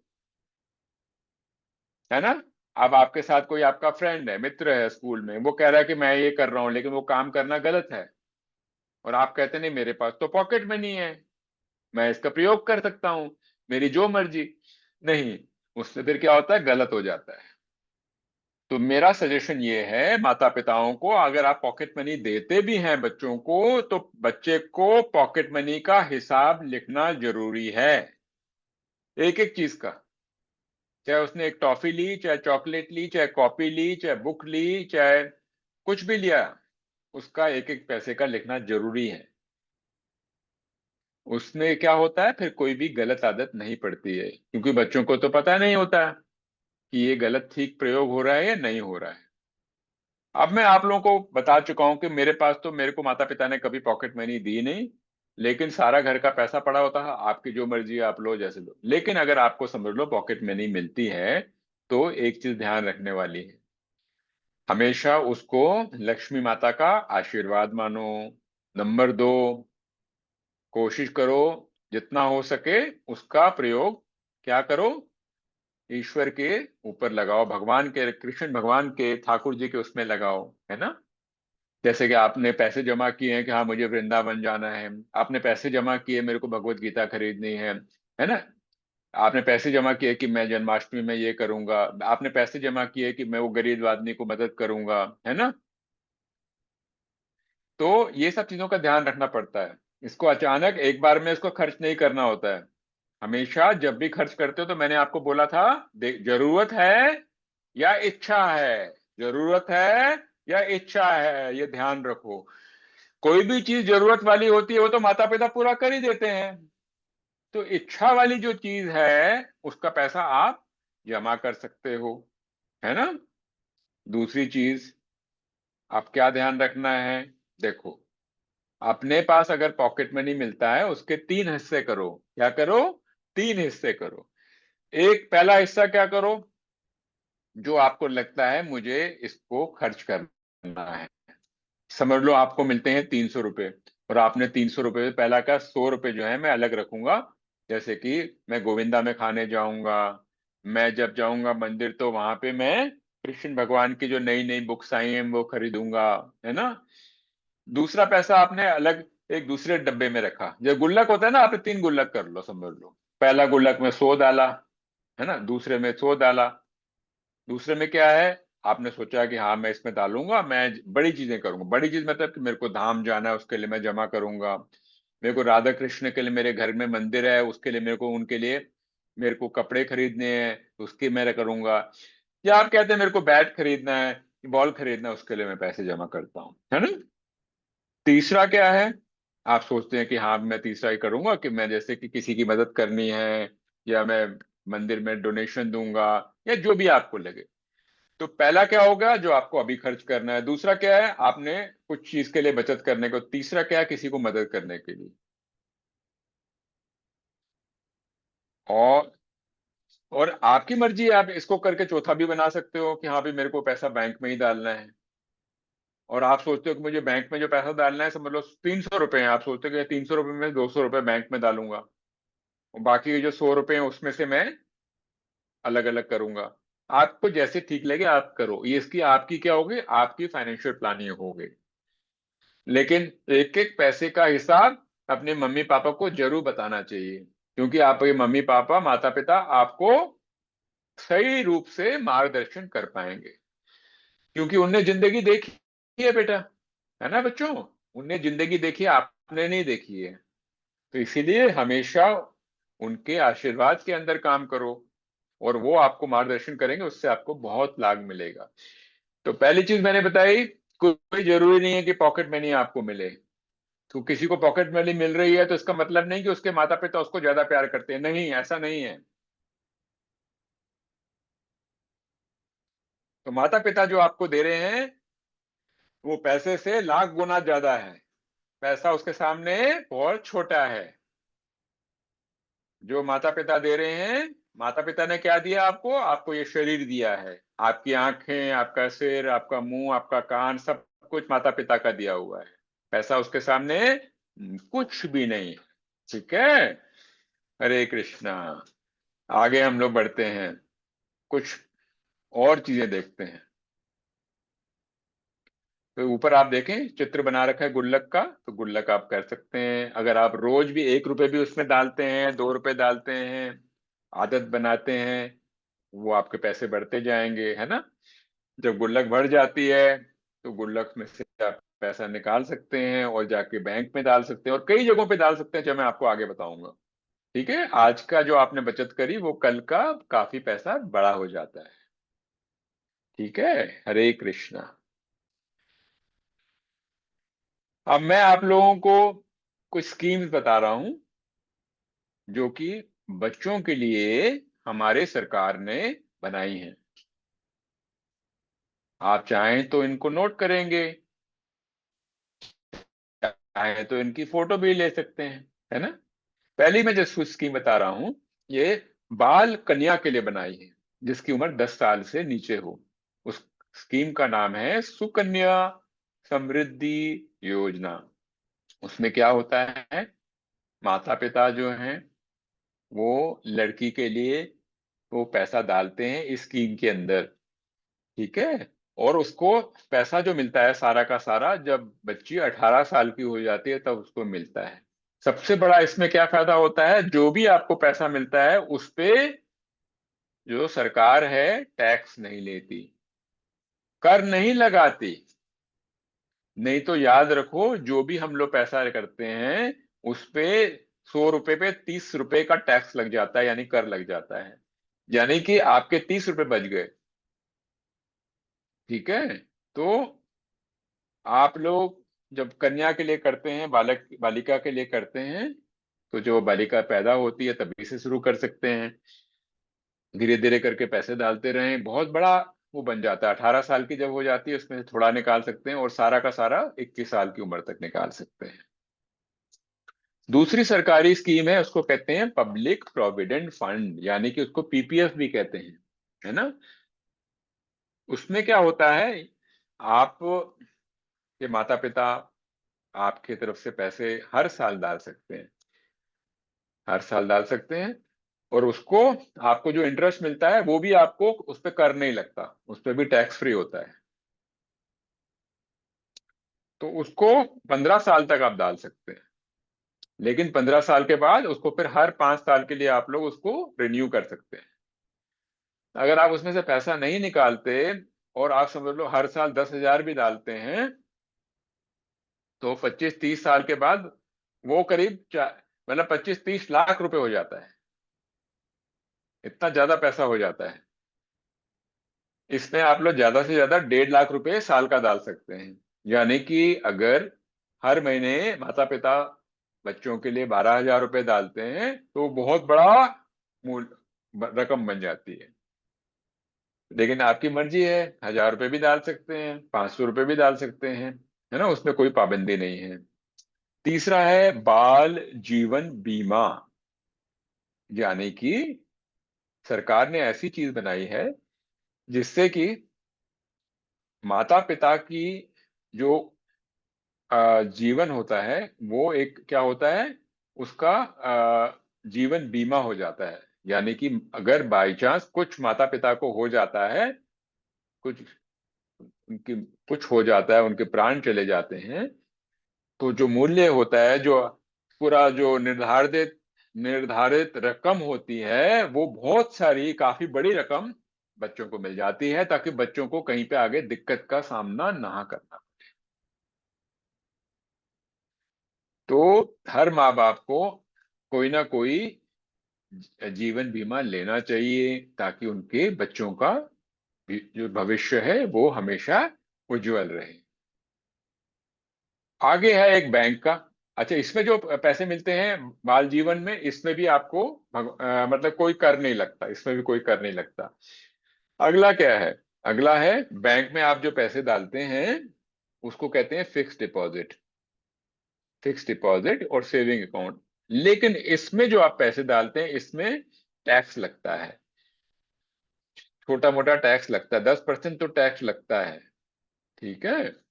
है ना। अब आपके साथ कोई आपका फ्रेंड है, मित्र है स्कूल में, वो कह रहा है कि मैं ये कर रहा हूँ, लेकिन वो काम करना गलत है, और आप कहते नहीं मेरे पास तो पॉकेट मनी है, मैं इसका प्रयोग कर सकता हूं, मेरी जो मर्जी। नहीं, उससे फिर क्या होता है, गलत हो जाता है। तो मेरा सजेशन ये है माता पिताओं को, अगर आप पॉकेट मनी देते भी हैं बच्चों को, तो बच्चे को पॉकेट मनी का हिसाब लिखना जरूरी है, एक एक चीज का। चाहे उसने एक टॉफी ली, चाहे चॉकलेट ली, चाहे कॉपी ली, चाहे बुक ली, चाहे कुछ भी लिया, उसका एक एक पैसे का लिखना जरूरी है। उसमें क्या होता है, फिर कोई भी गलत आदत नहीं पड़ती है, क्योंकि बच्चों को तो पता नहीं होता कि ये गलत ठीक प्रयोग हो रहा है या नहीं हो रहा है। अब मैं आप लोगों को बता चुका हूं कि मेरे पास तो, मेरे को माता पिता ने कभी पॉकेट मनी दी नहीं, लेकिन सारा घर का पैसा पड़ा होता है, आपकी जो मर्जी है आप लो जैसे लो। लेकिन अगर आपको समझ लो पॉकेट मनी मिलती है, तो एक चीज ध्यान रखने वाली है, हमेशा उसको लक्ष्मी माता का आशीर्वाद मानो। नंबर 2, कोशिश करो जितना हो सके उसका प्रयोग क्या करो, ईश्वर के ऊपर लगाओ, भगवान के, कृष्ण भगवान के, ठाकुर जी के उसमें लगाओ, है ना। जैसे कि आपने पैसे जमा किए हैं कि हाँ मुझे वृंदावन जाना है, आपने पैसे जमा किए मेरे को भगवत गीता खरीदनी है ना। आपने पैसे जमा किए कि मैं जन्माष्टमी में ये करूंगा, आपने पैसे जमा किए कि मैं वो गरीब आदमी को मदद करूंगा, है ना। तो ये सब चीजों का ध्यान रखना पड़ता है, इसको अचानक एक बार में इसको खर्च नहीं करना होता है। हमेशा जब भी खर्च करते हो तो मैंने आपको बोला था, जरूरत है या इच्छा है, जरूरत है या इच्छा है, ये ध्यान रखो। कोई भी चीज जरूरत वाली होती है वो तो माता पिता पूरा कर ही देते हैं। तो इच्छा वाली जो चीज है उसका पैसा आप जमा कर सकते हो, है ना। दूसरी चीज, आप क्या ध्यान रखना है, देखो, अपने पास अगर पॉकेट मनी मिलता है उसके 3 हिस्से करो। क्या करो? 3 हिस्से करो। एक पहला हिस्सा क्या करो? जो आपको लगता है मुझे इसको खर्च करना है। समझ लो आपको मिलते हैं 300 रुपए, और आपने 300 रुपए में पहला का 100 रुपए जो है मैं अलग रखूंगा। जैसे कि मैं गोविंदा में खाने जाऊंगा, मैं जब जाऊंगा मंदिर तो वहां पे मैं कृष्ण भगवान की जो नई नई बुक्स आई हैं वो खरीदूंगा, है ना। दूसरा पैसा आपने अलग एक दूसरे डब्बे में रखा। जब गुल्लक होता है ना, आपने 3 गुल्लक कर लो, समझ लो। पहला गुल्लक में 100 डाला, है ना, दूसरे में 100 डाला। दूसरे में क्या है? आपने सोचा कि हाँ मैं इसमें डालूंगा, मैं बड़ी चीजें करूंगा। बड़ी चीज मतलब कि मेरे को धाम जाना है, उसके लिए मैं जमा करूंगा। मेरे को राधा कृष्ण के लिए, मेरे घर में मंदिर है उसके लिए, मेरे को उनके लिए मेरे को कपड़े खरीदने हैं, उसके मैं करूंगा। या आप कहते हैं मेरे को बैट खरीदना है, बॉल खरीदना है, उसके लिए मैं पैसे जमा करता हूँ, है ना। तीसरा क्या है? आप सोचते हैं कि हाँ मैं तीसरा ही करूंगा कि मैं जैसे कि किसी की मदद करनी है, या मैं मंदिर में डोनेशन दूंगा, या जो भी आपको लगे। तो पहला क्या होगा? जो आपको अभी खर्च करना है। दूसरा क्या है? आपने कुछ चीज के लिए बचत करने को। तीसरा क्या है? किसी को मदद करने के लिए। और और आपकी मर्जी है, आप इसको करके चौथा भी बना सकते हो कि हाँ भी मेरे को पैसा बैंक में ही डालना है। और आप सोचते हो कि मुझे बैंक में जो पैसा डालना है, समझ लो 300 रुपए हैं, आप सोचते हो कि 300 रुपए में 200 रुपए बैंक में डालूंगा, और बाकी के जो 100 रुपए हैं उसमें से मैं अलग अलग करूंगा। आपको जैसे ठीक लगे आप करो, ये इसकी आपकी क्या होगी? आपकी फाइनेंशियल प्लानिंग होगी। लेकिन एक एक पैसे का हिसाब अपने मम्मी पापा को जरूर बताना चाहिए, क्योंकि आपके मम्मी पापा माता पिता आपको सही रूप से मार्गदर्शन कर पाएंगे, क्योंकि उनने जिंदगी देखी है बेटा, है ना बच्चों। उनने जिंदगी देखी है, आपने नहीं देखी है। तो इसीलिए हमेशा उनके आशीर्वाद के अंदर काम करो, और वो आपको मार्गदर्शन करेंगे, उससे आपको बहुत लाभ मिलेगा। तो पहली चीज मैंने बताई, कोई जरूरी नहीं है कि पॉकेट मनी आपको मिले। तो किसी को पॉकेट मनी मिल रही है तो इसका मतलब नहीं कि उसके माता पिता उसको ज्यादा प्यार करते हैं, नहीं, ऐसा नहीं है। तो माता पिता जो आपको दे रहे हैं वो पैसे से लाख गुना ज्यादा है। पैसा उसके सामने बहुत छोटा है। जो माता पिता दे रहे हैं, माता पिता ने क्या दिया आपको? आपको ये शरीर दिया है, आपकी आंखें, आपका सिर, आपका मुंह, आपका कान, सब कुछ माता पिता का दिया हुआ है। पैसा उसके सामने कुछ भी नहीं है। ठीक है। हरे कृष्णा। आगे हम लोग बढ़ते हैं, कुछ और चीजें देखते हैं। तो ऊपर आप देखें चित्र बना रखा है गुल्लक का, तो गुल्लक आप कर सकते हैं। अगर आप रोज भी 1 रुपए भी उसमें डालते हैं, 2 रुपए डालते हैं, आदत बनाते हैं, वो आपके पैसे बढ़ते जाएंगे, है ना। जब गुल्लक बढ़ जाती है तो गुल्लक में से आप पैसा निकाल सकते हैं और जाके बैंक में डाल सकते हैं, और कई जगहों पे डाल सकते हैं, जो मैं आपको आगे बताऊंगा। ठीक है। आज का जो आपने बचत करी वो कल का काफी पैसा बड़ा हो जाता है। ठीक है। हरे कृष्णा। अब मैं आप लोगों को कुछ स्कीम्स बता रहा हूं जो कि बच्चों के लिए हमारे सरकार ने बनाई हैं। आप चाहें तो इनको नोट करेंगे, चाहें तो इनकी फोटो भी ले सकते हैं, है ना। पहली मैं जो स्कीम बता रहा हूं, ये बाल कन्या के लिए बनाई है, जिसकी उम्र 10 साल से नीचे हो। उस स्कीम का नाम है सुकन्या समृद्धि योजना। उसमें क्या होता है? माता पिता जो हैं वो लड़की के लिए वो पैसा डालते हैं इस स्कीम के अंदर। ठीक है। और उसको पैसा जो मिलता है सारा का सारा, जब बच्ची 18 साल की हो जाती है तब उसको मिलता है। सबसे बड़ा इसमें क्या फायदा होता है? जो भी आपको पैसा मिलता है उस पे जो सरकार है टैक्स नहीं लेती, कर नहीं लगाती। नहीं तो याद रखो, जो भी हम लोग पैसा करते हैं उस पे 100 रुपए पे 30 रुपए का टैक्स लग जाता है, यानी कर लग जाता है। यानी कि आपके 30 रुपए बच गए। ठीक है। तो आप लोग जब कन्या के लिए करते हैं, बालक बालिका के लिए करते हैं, तो जो बालिका पैदा होती है तभी से शुरू कर सकते हैं। धीरे धीरे करके पैसे डालते रहें, बहुत बड़ा वो बन जाता है। 18 साल की जब हो जाती है उसमें से थोड़ा निकाल सकते हैं, और सारा का सारा 21 साल की उम्र तक निकाल सकते हैं। दूसरी सरकारी स्कीम है, उसको कहते हैं पब्लिक प्रोविडेंट फंड, यानी कि उसको पीपीएफ भी कहते हैं, है ना। उसमें क्या होता है, आप के माता पिता आपकी तरफ से पैसे हर साल डाल सकते हैं, हर साल डाल सकते हैं। और उसको, आपको जो इंटरेस्ट मिलता है वो भी आपको उस पर कर नहीं लगता, उस पर भी टैक्स फ्री होता है। तो उसको 15 साल तक आप डाल सकते हैं, लेकिन 15 साल के बाद उसको फिर हर 5 साल के लिए आप लोग उसको रिन्यू कर सकते हैं। अगर आप उसमें से पैसा नहीं निकालते और आप समझ लो हर साल 10,000 भी डालते हैं, तो 25-30 साल के बाद वो करीब मतलब 25-30 लाख रुपए हो जाता है। इतना ज्यादा पैसा हो जाता है। इसमें आप लोग ज्यादा से ज्यादा 1.5 लाख रुपए साल का डाल सकते हैं। यानी कि अगर हर महीने माता पिता बच्चों के लिए 12,000 रुपए डालते हैं तो बहुत बड़ा मूल रकम बन जाती है। लेकिन आपकी मर्जी है, 1,000 रुपए भी डाल सकते हैं, 500 रुपए भी डाल सकते हैं, है ना, उसमें कोई पाबंदी नहीं है। तीसरा है बाल जीवन बीमा, यानी कि सरकार ने ऐसी चीज बनाई है जिससे कि माता पिता की जो जीवन होता है, वो एक क्या होता है, उसका जीवन बीमा हो जाता है। यानी कि अगर बाई चांस कुछ माता पिता को हो जाता है, कुछ उनकी कुछ हो जाता है, उनके प्राण चले जाते हैं, तो जो मूल्य होता है, जो पूरा जो निर्धारित निर्धारित रकम होती है, वो बहुत सारी काफी बड़ी रकम बच्चों को मिल जाती है, ताकि बच्चों को कहीं पे आगे दिक्कत का सामना ना करना। तो हर माँ बाप को कोई ना कोई जीवन बीमा लेना चाहिए, ताकि उनके बच्चों का जो भविष्य है वो हमेशा उज्जवल रहे। आगे है एक बैंक का। अच्छा, इसमें जो पैसे मिलते हैं बाल जीवन में, इसमें भी आपको मतलब कोई कर नहीं लगता, इसमें भी कोई कर नहीं लगता। अगला क्या है, अगला है बैंक में आप जो पैसे डालते हैं उसको कहते हैं फिक्स डिपॉजिट, फिक्स डिपॉजिट और सेविंग अकाउंट। लेकिन इसमें जो आप पैसे डालते हैं इसमें टैक्स लगता है, छोटा मोटा टैक्स लगता है, 10% तो टैक्स लगता है। ठीक है।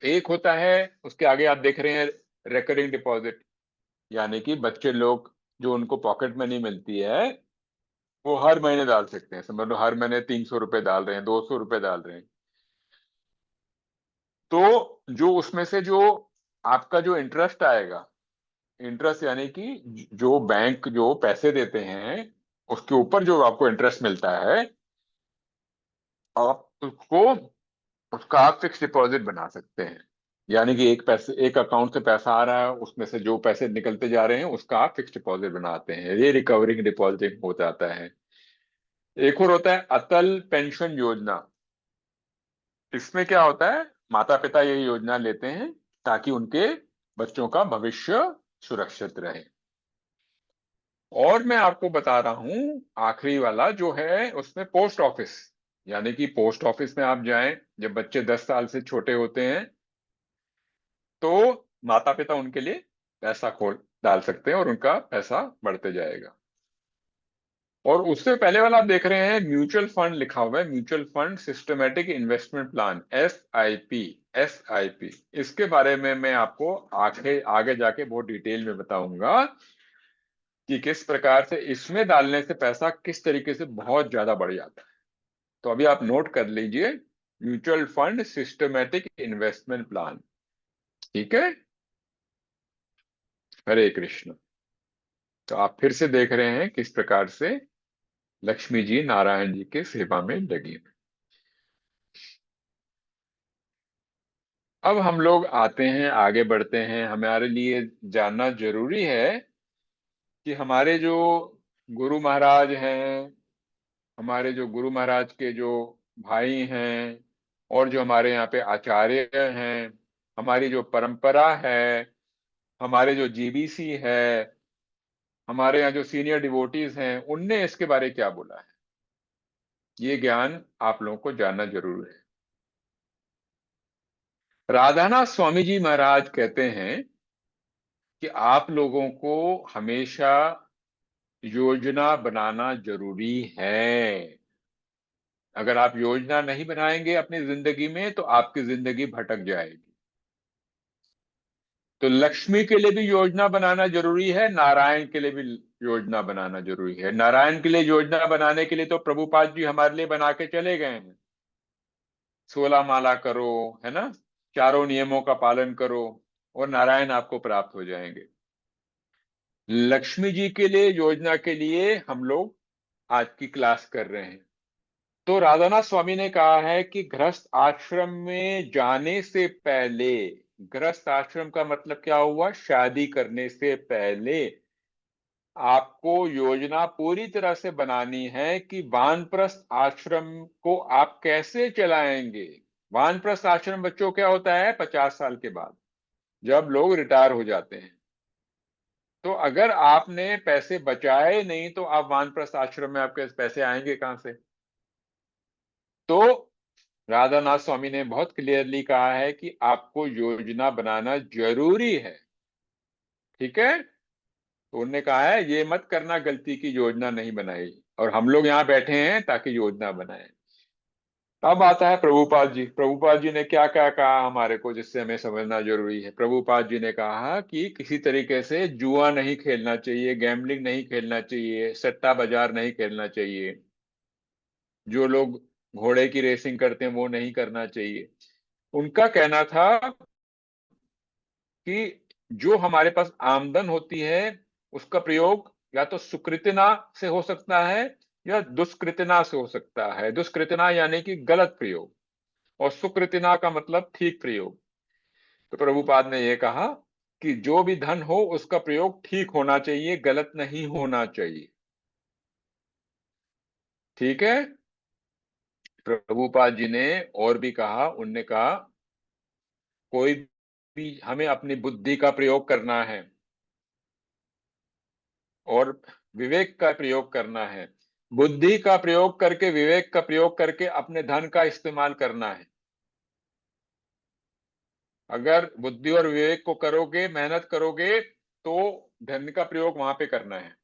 एक होता है, उसके आगे आप देख रहे हैं रेकरिंग डिपॉजिट, यानी कि बच्चे लोग जो उनको पॉकेट मनी मिलती है वो हर महीने डाल सकते हैं। समझ लो हर महीने 300 रुपए डाल रहे हैं, 200 रुपए डाल रहे हैं। तो जो उसमें से जो आपका जो इंटरेस्ट आएगा, इंटरेस्ट यानी कि जो बैंक जो पैसे देते हैं उसके ऊपर जो आपको इंटरेस्ट मिलता है, आप उसको उसका आप फिक्स डिपॉजिट बना सकते हैं। यानी कि एक अकाउंट से पैसा आ रहा है, उसमें से जो पैसे निकलते जा रहे हैं उसका आप फिक्स डिपॉजिट बनाते हैं, ये रिकवरिंग डिपॉजिट हो जाता है। एक और होता है अटल पेंशन योजना। इसमें क्या होता है, माता पिता ये योजना लेते हैं ताकि उनके बच्चों का भविष्य सुरक्षित रहे। और मैं आपको बता रहा हूं आखिरी वाला जो है, उसमें पोस्ट ऑफिस, यानी कि पोस्ट ऑफिस में आप जाएं जब बच्चे 10 साल से छोटे होते हैं, तो माता पिता उनके लिए पैसा खोल डाल सकते हैं और उनका पैसा बढ़ते जाएगा। और उससे पहले वाला आप देख रहे हैं म्यूचुअल फंड लिखा हुआ है, mutual fund systematic investment plan, SIP। SIP इसके बारे में मैं आपको आगे आगे जाके बहुत डिटेल में बताऊंगा कि किस प्रकार से इसमें डालने से पैसा किस तरीके से बहुत ज्यादा बढ़ जाता है। तो अभी आप नोट कर लीजिए, mutual fund systematic investment plan. ठीक है। हरे कृष्ण। तो आप फिर से देख रहे हैं किस प्रकार से लक्ष्मी जी नारायण जी के सेवा में लगी। अब हम लोग आते हैं, आगे बढ़ते हैं। हमारे लिए जानना जरूरी है कि हमारे जो गुरु महाराज हैं, हमारे जो गुरु महाराज के जो भाई हैं, और जो हमारे यहाँ पे आचार्य हैं, हमारी जो परंपरा है, हमारे जो GBC है, हमारे यहाँ जो सीनियर डिवोटीज हैं, उनने इसके बारे क्या बोला है, ये ज्ञान आप लोगों को जानना जरूर है। राधानाथ स्वामी जी महाराज कहते हैं कि आप लोगों को हमेशा योजना बनाना जरूरी है। अगर आप योजना नहीं बनाएंगे अपनी जिंदगी में तो आपकी जिंदगी भटक जाएगी। तो लक्ष्मी के लिए भी योजना बनाना जरूरी है, नारायण के लिए भी योजना बनाना जरूरी है। नारायण के लिए योजना बनाने के लिए तो प्रभुपाद जी हमारे लिए बना के चले गए हैं। 16 माला करो, है ना, चारों नियमों का पालन करो और नारायण आपको प्राप्त हो जाएंगे। लक्ष्मी जी के लिए योजना के लिए हम लोग आज की क्लास कर रहे हैं। तो राधानाथ स्वामी ने कहा है कि गृहस्थ आश्रम में जाने से पहले, गृहस्थ आश्रम का मतलब क्या हुआ, शादी करने से पहले आपको योजना पूरी तरह से बनानी है कि वानप्रस्थ आश्रम को आप कैसे चलाएंगे। वानप्रस्थ आश्रम बच्चों क्या होता है, 50 साल के बाद जब लोग रिटायर हो जाते हैं। तो अगर आपने पैसे बचाए नहीं तो आप वानप्रस्थ आश्रम में आपके पैसे आएंगे कहां से। तो राधानाथ स्वामी ने बहुत क्लियरली कहा है कि आपको योजना बनाना जरूरी है। ठीक है, तो उन्होंने कहा है ये मत करना गलती की योजना नहीं बनाई, और हम लोग यहाँ बैठे हैं ताकि योजना बनाए। अब आता है प्रभुपाद जी। प्रभुपाद जी ने क्या क्या कहा हमारे को, जिससे हमें समझना जरूरी है। प्रभुपाद जी ने कहा कि किसी तरीके से जुआ नहीं खेलना चाहिए, गैम्बलिंग नहीं खेलना चाहिए, सट्टा बाजार नहीं खेलना चाहिए, जो लोग घोड़े की रेसिंग करते हैं वो नहीं करना चाहिए। उनका कहना था कि जो हमारे पास आमदन होती है उसका प्रयोग या तो सुकृतना से हो सकता है या दुष्कृतना से हो सकता है। दुष्कृतना यानी कि गलत प्रयोग, और सुकृतना का मतलब ठीक प्रयोग। तो प्रभुपाद ने यह कहा कि जो भी धन हो उसका प्रयोग ठीक होना चाहिए, गलत नहीं होना चाहिए। ठीक है। प्रभुपाद जी ने और भी कहा, उनने कहा कोई भी हमें अपनी बुद्धि का प्रयोग करना है और विवेक का प्रयोग करना है। बुद्धि का प्रयोग करके, विवेक का प्रयोग करके अपने धन का इस्तेमाल करना है। अगर बुद्धि और विवेक को करोगे, मेहनत करोगे, तो धन का प्रयोग वहां पे करना है।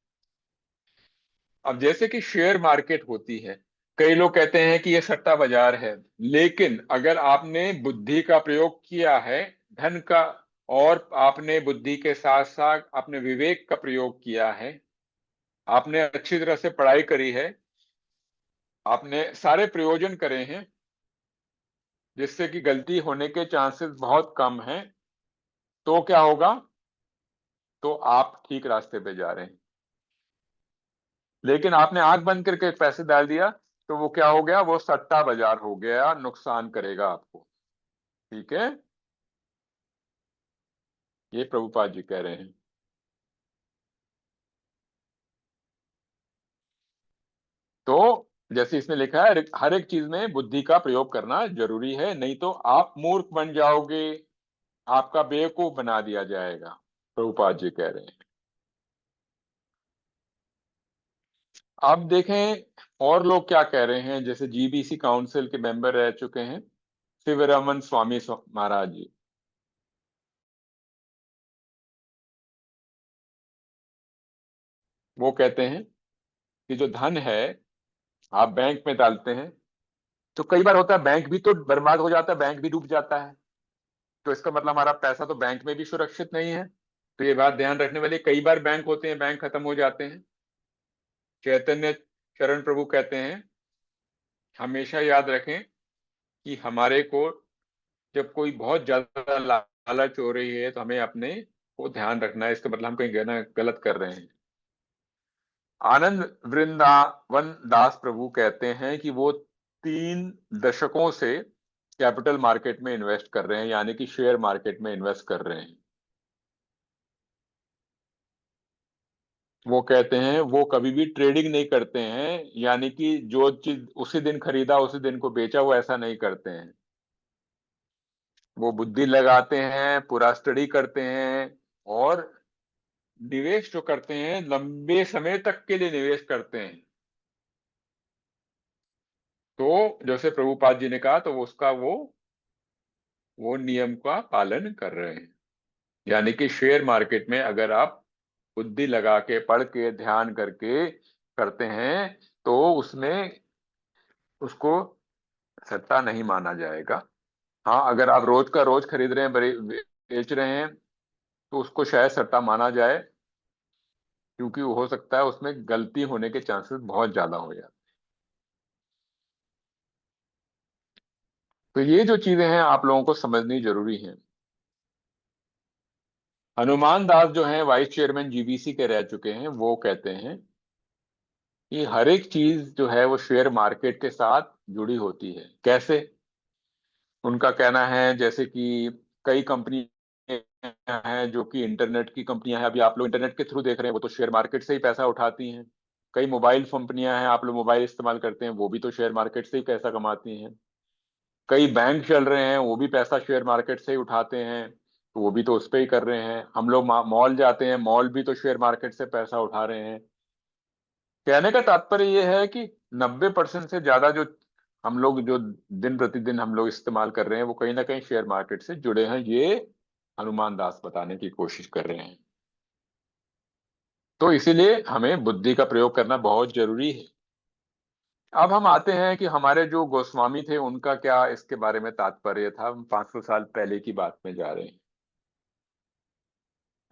अब जैसे कि शेयर मार्केट होती है, कई लोग कहते हैं कि ये सट्टा बाजार है, लेकिन अगर आपने बुद्धि का प्रयोग किया है, धन का, और आपने बुद्धि के साथ साथ अपने विवेक का प्रयोग किया है, आपने अच्छी तरह से पढ़ाई करी है, आपने सारे प्रयोजन करे हैं जिससे कि गलती होने के चांसेस बहुत कम हैं, तो क्या होगा, तो आप ठीक रास्ते पे जा रहे हैं। लेकिन आपने आंख बंद करके पैसे डाल दिया तो वो क्या हो गया, वो सट्टा बाजार हो गया, नुकसान करेगा आपको। ठीक है, ये प्रभुपाद जी कह रहे हैं। तो जैसे इसमें लिखा है, हर एक चीज में बुद्धि का प्रयोग करना जरूरी है, नहीं तो आप मूर्ख बन जाओगे, आपका बेवकूफ बना दिया जाएगा, प्रभुपाद जी कह रहे हैं। अब देखें और लोग क्या कह रहे हैं। जैसे जीबीसी काउंसिल के मेंबर रह चुके हैं शिवरमन स्वामी महाराज जी, वो कहते हैं कि जो धन है आप बैंक में डालते हैं, तो कई बार होता है बैंक भी तो बर्बाद हो जाता है, बैंक भी डूब जाता है। तो इसका मतलब हमारा पैसा तो बैंक में भी सुरक्षित नहीं है। तो ये बात ध्यान रखने वाली, कई बार बैंक होते हैं बैंक खत्म हो जाते हैं। चैतन्य चरण प्रभु कहते हैं हमेशा याद रखें कि हमारे को जब कोई बहुत ज्यादा लालच हो रही है तो हमें अपने को ध्यान रखना है, इसका मतलब हम कहीं गलत कर रहे हैं। आनंद वृंदावन दास प्रभु कहते हैं कि वो 3 दशकों से कैपिटल मार्केट में इन्वेस्ट कर रहे हैं, यानी कि शेयर मार्केट में इन्वेस्ट कर रहे हैं। वो कहते हैं वो कभी भी ट्रेडिंग नहीं करते हैं, यानी कि जो चीज उसी दिन खरीदा उसी दिन को बेचा, वो ऐसा नहीं करते हैं। वो बुद्धि लगाते हैं, पूरा स्टडी करते हैं, और निवेश जो करते हैं लंबे समय तक के लिए निवेश करते हैं। तो जैसे प्रभुपाद जी ने कहा, तो उसका वो नियम का पालन कर रहे हैं। यानी कि शेयर मार्केट में अगर आप बुद्धि लगा के, पढ़ के, ध्यान करके करते हैं तो उसमें उसको सट्टा नहीं माना जाएगा। हाँ, अगर आप रोज का रोज खरीद रहे हैं, बेच रहे हैं, तो उसको शायद सट्टा माना जाए, क्योंकि हो सकता है उसमें गलती होने के चांसेस बहुत ज्यादा हो जाए। तो ये जो चीजें हैं आप लोगों को समझनी जरूरी है। हनुमान दास जो हैं वाइस चेयरमैन जीबीसी के रह चुके हैं, वो कहते हैं कि हर एक चीज जो है वो शेयर मार्केट के साथ जुड़ी होती है। कैसे? उनका कहना है जैसे कि कई कंपनी हैं जो कि इंटरनेट की कंपनियां हैं, अभी आप लोग इंटरनेट के थ्रू देख रहे हैं, वो तो शेयर मार्केट से ही पैसा उठाती हैं। कई मोबाइल कंपनियां हैं, आप लोग मोबाइल इस्तेमाल करते हैं, वो भी तो शेयर मार्केट से ही पैसा कमाती हैं। कई बैंक चल रहे हैं, वो भी पैसा शेयर मार्केट से ही उठाते हैं, तो वो भी तो उस पे ही कर रहे हैं। हम लोग मॉल जाते हैं, मॉल भी तो शेयर मार्केट से पैसा उठा रहे हैं। कहने का तात्पर्य ये है कि 90% से ज्यादा जो हम लोग जो दिन प्रतिदिन हम लोग इस्तेमाल कर रहे हैं वो कहीं ना कहीं शेयर मार्केट से जुड़े हैं, ये हनुमान दास बताने की कोशिश कर रहे हैं। तो इसीलिए हमें बुद्धि का प्रयोग करना बहुत जरूरी है। अब हम आते हैं कि हमारे जो गोस्वामी थे उनका क्या इसके बारे में तात्पर्य था। हम 500 साल पहले की बात में जा रहे हैं।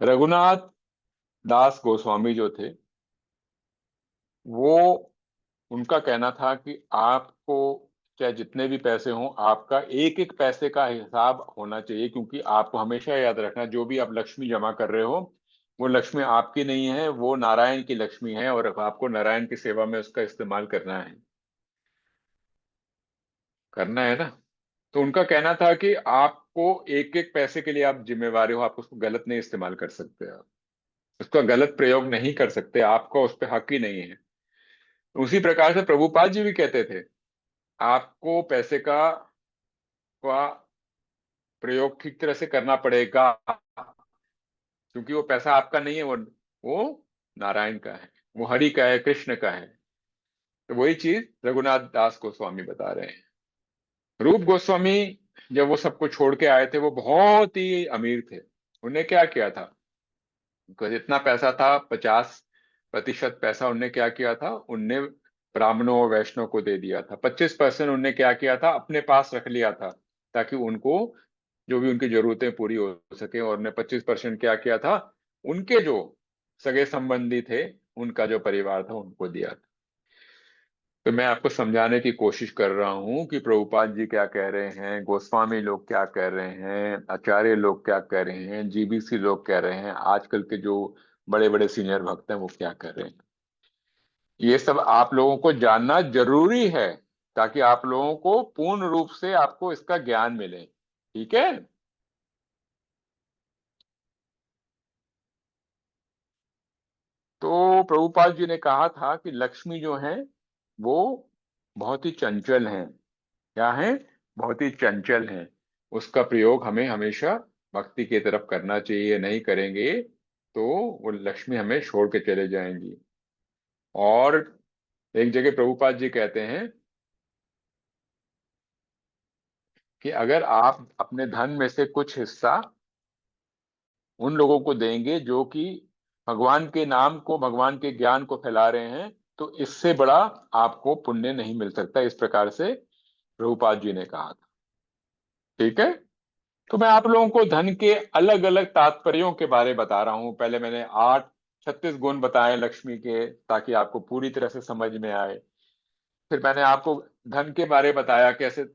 रघुनाथ दास गोस्वामी जो थे, वो उनका कहना था कि आपको चाहे जितने भी पैसे हों, आपका एक एक पैसे का हिसाब होना चाहिए, क्योंकि आपको हमेशा याद रखना, जो भी आप लक्ष्मी जमा कर रहे हो वो लक्ष्मी आपकी नहीं है, वो नारायण की लक्ष्मी है, और आपको नारायण की सेवा में उसका इस्तेमाल करना है ना। तो उनका कहना था कि आपको एक एक पैसे के लिए आप जिम्मेवार हो, आप उसको गलत नहीं इस्तेमाल कर सकते, आप उसका गलत प्रयोग नहीं कर सकते, आपका उस पर हक ही नहीं है। उसी प्रकार से प्रभुपाद जी भी कहते थे, आपको पैसे का प्रयोग ठीक तरह से करना पड़ेगा, क्योंकि वो पैसा आपका नहीं है, वो नारायण का है, वो हरि का है, कृष्ण का है। तो वही चीज रघुनाथ दास गोस्वामी बता रहे हैं। रूप गोस्वामी जब वो सबको छोड़ के आए थे, वो बहुत ही अमीर थे। उन्हें क्या किया था, उनका जितना पैसा था 50% पैसा उनने क्या किया था, उनने ब्राह्मणों और वैष्णव को दे दिया था। 25% उनने क्या किया था, अपने पास रख लिया था, ताकि उनको जो भी उनकी जरूरतें पूरी हो सके। और ने 25% क्या किया था, उनके जो सगे संबंधी थे, उनका जो परिवार था, उनको दिया था। तो मैं आपको समझाने की कोशिश कर रहा हूं कि प्रभुपाद जी क्या कह रहे हैं, गोस्वामी लोग क्या कह रहे हैं, आचार्य लोग क्या कह रहे हैं, जीबीसी लोग कह रहे हैं, आजकल के जो बड़े बड़े सीनियर भक्त हैं वो क्या कर रहे हैं। ये सब आप लोगों को जानना जरूरी है, ताकि आप लोगों को पूर्ण रूप से आपको इसका ज्ञान मिले। ठीक है? तो प्रभुपाद जी ने कहा था कि लक्ष्मी जो है वो बहुत ही चंचल है। क्या है? बहुत ही चंचल है। उसका प्रयोग हमें हमेशा भक्ति की तरफ करना चाहिए, नहीं करेंगे तो वो लक्ष्मी हमें छोड़ के चले जाएंगी। और एक जगह प्रभुपाद जी कहते हैं कि अगर आप अपने धन में से कुछ हिस्सा उन लोगों को देंगे जो कि भगवान के नाम को, भगवान के ज्ञान को फैला रहे हैं, तो इससे बड़ा आपको पुण्य नहीं मिल सकता। इस प्रकार से प्रभुपाद जी ने कहा था। ठीक है? तो मैं आप लोगों को धन के अलग अलग तात्पर्यों के बारे बता रहा हूं। पहले मैंने 36 गुण बताए लक्ष्मी के, ताकि आपको पूरी तरह से समझ में आए। फिर मैंने आपको धन के बारे बताया, कैसे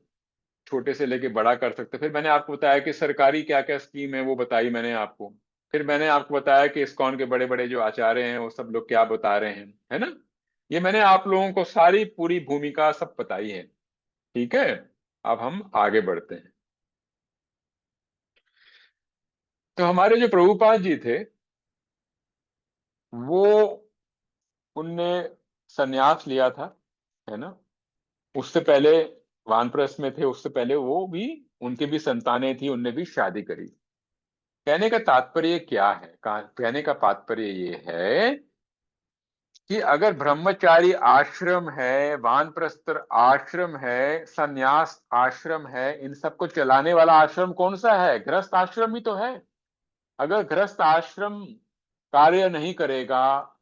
छोटे से लेके बड़ा कर सकते। फिर मैंने आपको बताया कि सरकारी क्या क्या स्कीम है, वो बताई मैंने आपको। फिर मैंने आपको बताया कि इस्कॉन के बड़े बड़े जो आचार्य हैं वो सब लोग क्या बता रहे हैं, है ना। ये मैंने आप लोगों को सारी पूरी भूमिका सब बताई है। ठीक है? अब हम आगे बढ़ते हैं। तो हमारे जो प्रभुपाद जी थे, वो उनने सन्यास लिया था, है ना। उससे पहले वानप्रस्थ में थे, उससे पहले वो भी, उनकी भी संतानें थी, उनने भी शादी करी। कहने का तात्पर्य क्या है? कहने का तात्पर्य ये है कि अगर ब्रह्मचारी आश्रम है, वानप्रस्थ आश्रम है, सन्यास आश्रम है, इन सबको चलाने वाला आश्रम कौन सा है? गृहस्थ आश्रम ही तो है। अगर गृहस्थ आश्रम कार्य नहीं करेगा,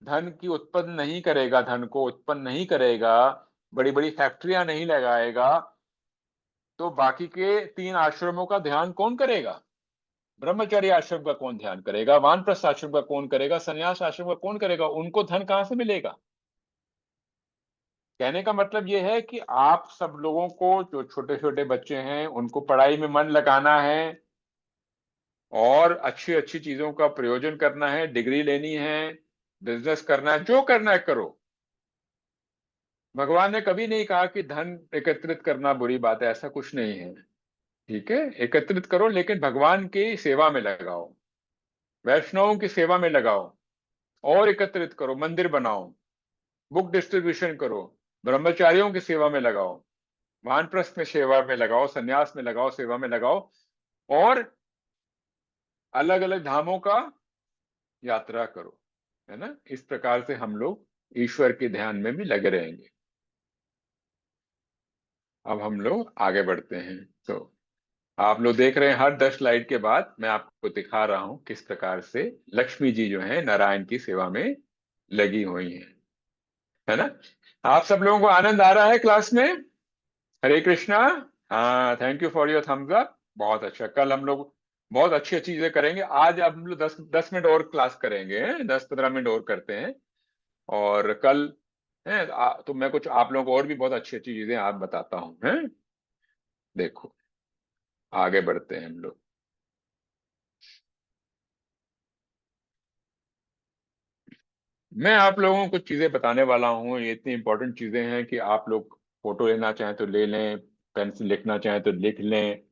धन की उत्पन्न नहीं करेगा, धन को उत्पन्न नहीं करेगा, बड़ी बड़ी फैक्ट्रियां नहीं लगाएगा, तो बाकी के 3 आश्रमों का ध्यान कौन करेगा? ब्रह्मचर्य आश्रम का कौन ध्यान करेगा? वानप्रस्थ आश्रम का कौन करेगा? संन्यास आश्रम का कौन करेगा? उनको धन कहां से मिलेगा? कहने का मतलब यह है कि आप सब लोगों को, जो छोटे छोटे बच्चे हैं, उनको पढ़ाई में मन लगाना है और अच्छी अच्छी चीजों का प्रयोजन करना है, डिग्री लेनी है, बिजनेस करना है, जो करना है करो। भगवान ने कभी नहीं कहा कि धन एकत्रित करना बुरी बात है, ऐसा कुछ नहीं है। ठीक है, एकत्रित करो, लेकिन भगवान की सेवा में लगाओ, वैष्णवों की सेवा में लगाओ, और एकत्रित करो, मंदिर बनाओ, बुक डिस्ट्रीब्यूशन करो, ब्रह्मचारियों की सेवा में लगाओ, वानप्रस्थ में सेवा में लगाओ, सन्यास में लगाओ, सेवा में लगाओ, और अलग अलग धामों का यात्रा करो, है ना। इस प्रकार से हम लोग ईश्वर के ध्यान में भी लगे रहेंगे। अब हम लोग आगे बढ़ते हैं। तो आप लोग देख रहे हैं, हर 10 स्लाइड के बाद मैं आपको दिखा रहा हूं किस प्रकार से लक्ष्मी जी जो है नारायण की सेवा में लगी हुई हैं, है ना। आप सब लोगों को आनंद आ रहा है क्लास में? हरे कृष्णा। हाँ, thank you for your thumbs up. बहुत अच्छा, कल हम लोग बहुत अच्छी अच्छी चीजें करेंगे। आज अब हम लोग 10 मिनट और क्लास करेंगे, 10-15 मिनट और करते हैं, और कल है तो मैं कुछ आप लोगों को और भी बहुत अच्छी अच्छी चीजें आप बताता हूँ, है। देखो, आगे बढ़ते हैं हम लोग। मैं आप लोगों को कुछ चीजें बताने वाला हूँ, ये इतनी इंपॉर्टेंट चीजें हैं कि आप लोग फोटो लेना चाहें तो ले लें, पेन से लिखना चाहें तो लिख लें,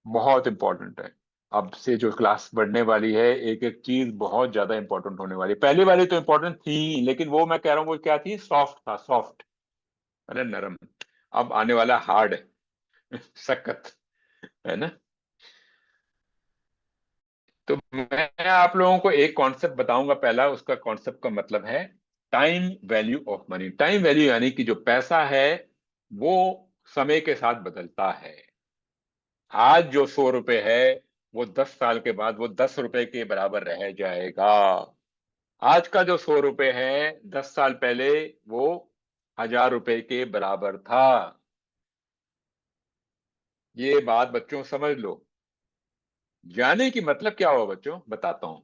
बहुत इंपॉर्टेंट है। अब से जो क्लास बढ़ने वाली है, एक एक चीज बहुत ज्यादा इंपॉर्टेंट होने वाली है। पहली वाली तो इंपॉर्टेंट थी ही, लेकिन वो मैं कह रहा हूँ वो क्या थी, सॉफ्ट था, सॉफ्ट, अरे नरम। अब आने वाला हार्ड है, सख्त, है ना। तो मैं आप लोगों को एक कॉन्सेप्ट बताऊंगा। पहला उसका कॉन्सेप्ट का मतलब है time value of money. Time value यानी कि जो पैसा है वो समय के साथ बदलता है। आज जो 100 रुपए है, वो 10 साल के बाद वो 10 रुपए के बराबर रह जाएगा। आज का जो 100 रुपए है, 10 साल पहले वो 1000 रुपए के बराबर था। ये बात बच्चों समझ लो। जाने की मतलब क्या हुआ बच्चों, बताता हूं।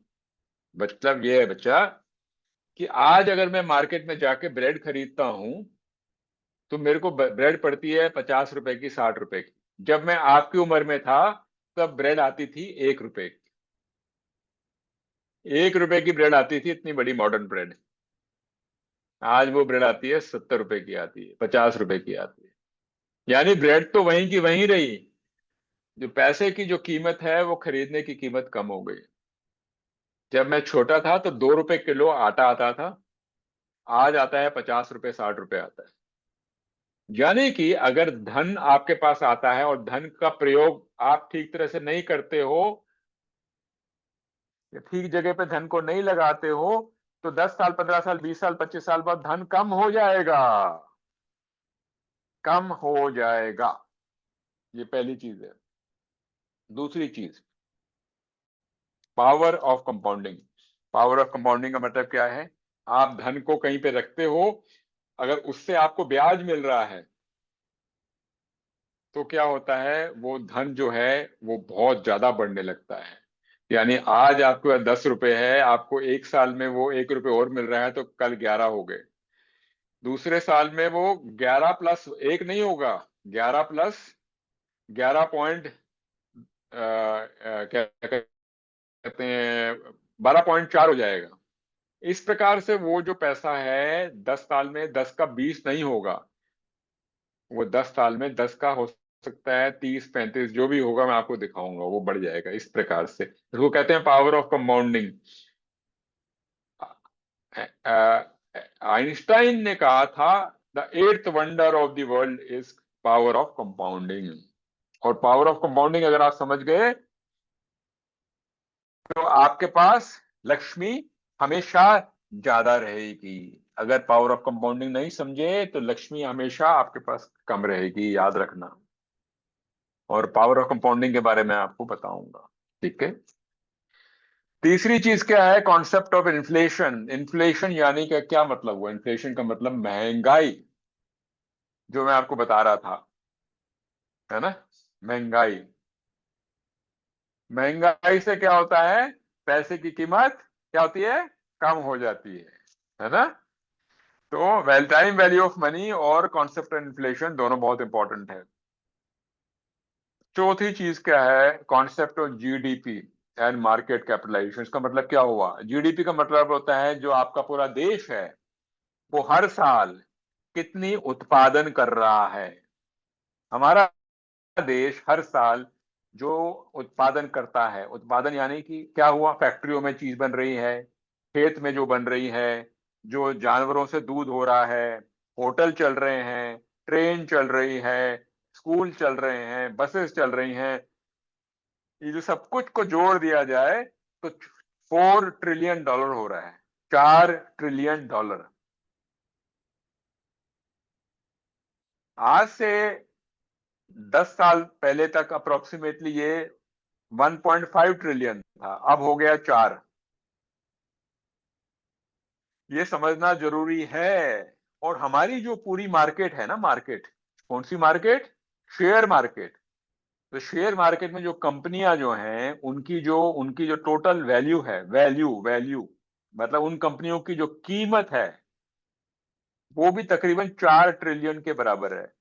मतलब ये है बच्चा, कि आज अगर मैं मार्केट में जाके ब्रेड खरीदता हूं, तो मेरे को ब्रेड पड़ती है 50 रुपए की, 60 रुपए की। जब मैं आपकी उम्र में था, तब ब्रेड आती थी 1 रुपए की। 1 रुपए की ब्रेड आती थी, इतनी बड़ी मॉडर्न ब्रेड। आज वो ब्रेड आती है 70 रुपए की, आती है 50 रुपए की आती है। यानी ब्रेड तो वहीं की वहीं रही, जो पैसे की जो कीमत है वो खरीदने की कीमत कम हो गई। जब मैं छोटा था तो 2 रुपए किलो आटा आता था, आज आता है 50 रुपए, 60 रुपए आता है। यानी कि अगर धन आपके पास आता है और धन का प्रयोग आप ठीक तरह से नहीं करते हो, या ठीक जगह पे धन को नहीं लगाते हो, तो 10 साल, 15 साल, 20 साल, 25 साल बाद धन कम हो जाएगा, कम हो जाएगा। ये पहली चीज है। दूसरी चीज, power of compounding. Power of compounding का मतलब क्या है? आप धन को कहीं पे रखते हो, अगर उससे आपको ब्याज मिल रहा है, तो क्या होता है, वो धन जो है वो बहुत ज्यादा बढ़ने लगता है। यानी आज आपके पास 10 रुपए है, आपको एक साल में वो 1 रुपए और मिल रहा है, तो कल 11 हो गए। दूसरे साल में वो 11+1 नहीं होगा, 11+11 क्या कहते हैं, 12.4 हो जाएगा। इस प्रकार से वो जो पैसा है, 10 साल में 10 का 20 नहीं होगा, वो 10 साल में 10 का हो सकता है 30-35, जो भी होगा मैं आपको दिखाऊंगा, वो बढ़ जाएगा। इस प्रकार से इसको कहते हैं पावर ऑफ कंपाउंडिंग। आइंस्टाइन ने कहा था, the eighth wonder of the world is power of compounding. और पावर ऑफ कंपाउंडिंग अगर आप समझ गए, तो आपके पास लक्ष्मी हमेशा ज्यादा रहेगी। अगर पावर ऑफ कंपाउंडिंग नहीं समझे, तो लक्ष्मी हमेशा आपके पास कम रहेगी, याद रखना। और पावर ऑफ कंपाउंडिंग के बारे में आपको बताऊंगा। ठीक है। तीसरी चीज क्या है? Concept of inflation. इन्फ्लेशन यानी कि क्या मतलब हुआ? इन्फ्लेशन का मतलब महंगाई, जो मैं आपको बता रहा था, है ना? महंगाई। महंगाई से क्या होता है? पैसे की कीमत क्या होती है? कम हो जाती है ना? तो टाइम वैल्यू ऑफ मनी और कॉन्सेप्ट ऑफ इन्फ्लेशन दोनों बहुत इंपॉर्टेंट है। चौथी चीज क्या है? Concept of GDP and market capitalisation. इसका मतलब क्या हुआ? जीडीपी का मतलब होता है जो आपका पूरा देश है वो हर साल कितनी उत्पादन कर रहा है। हमारा देश हर साल जो उत्पादन करता है, उत्पादन यानी कि क्या हुआ? फैक्ट्रियों में चीज बन रही है, खेत में जो बन रही है, जो जानवरों से दूध हो रहा है, होटल चल रहे हैं, ट्रेन चल रही है, स्कूल चल रहे हैं, बसेस चल रही हैं, ये जो सब कुछ को जोड़ दिया जाए तो 4 ट्रिलियन डॉलर हो रहा है। 4 ट्रिलियन डॉलर। आज से 10 साल पहले तक अप्रोक्सीमेटली ये 1.5 ट्रिलियन था, अब हो गया 4। ये समझना जरूरी है। और हमारी जो पूरी मार्केट है ना, मार्केट कौन सी मार्केट? Share market. तो शेयर मार्केट में जो कंपनियां जो हैं उनकी जो टोटल वैल्यू है, वैल्यू वैल्यू मतलब उन कंपनियों की जो कीमत है वो भी तकरीबन 4 ट्रिलियन के बराबर है।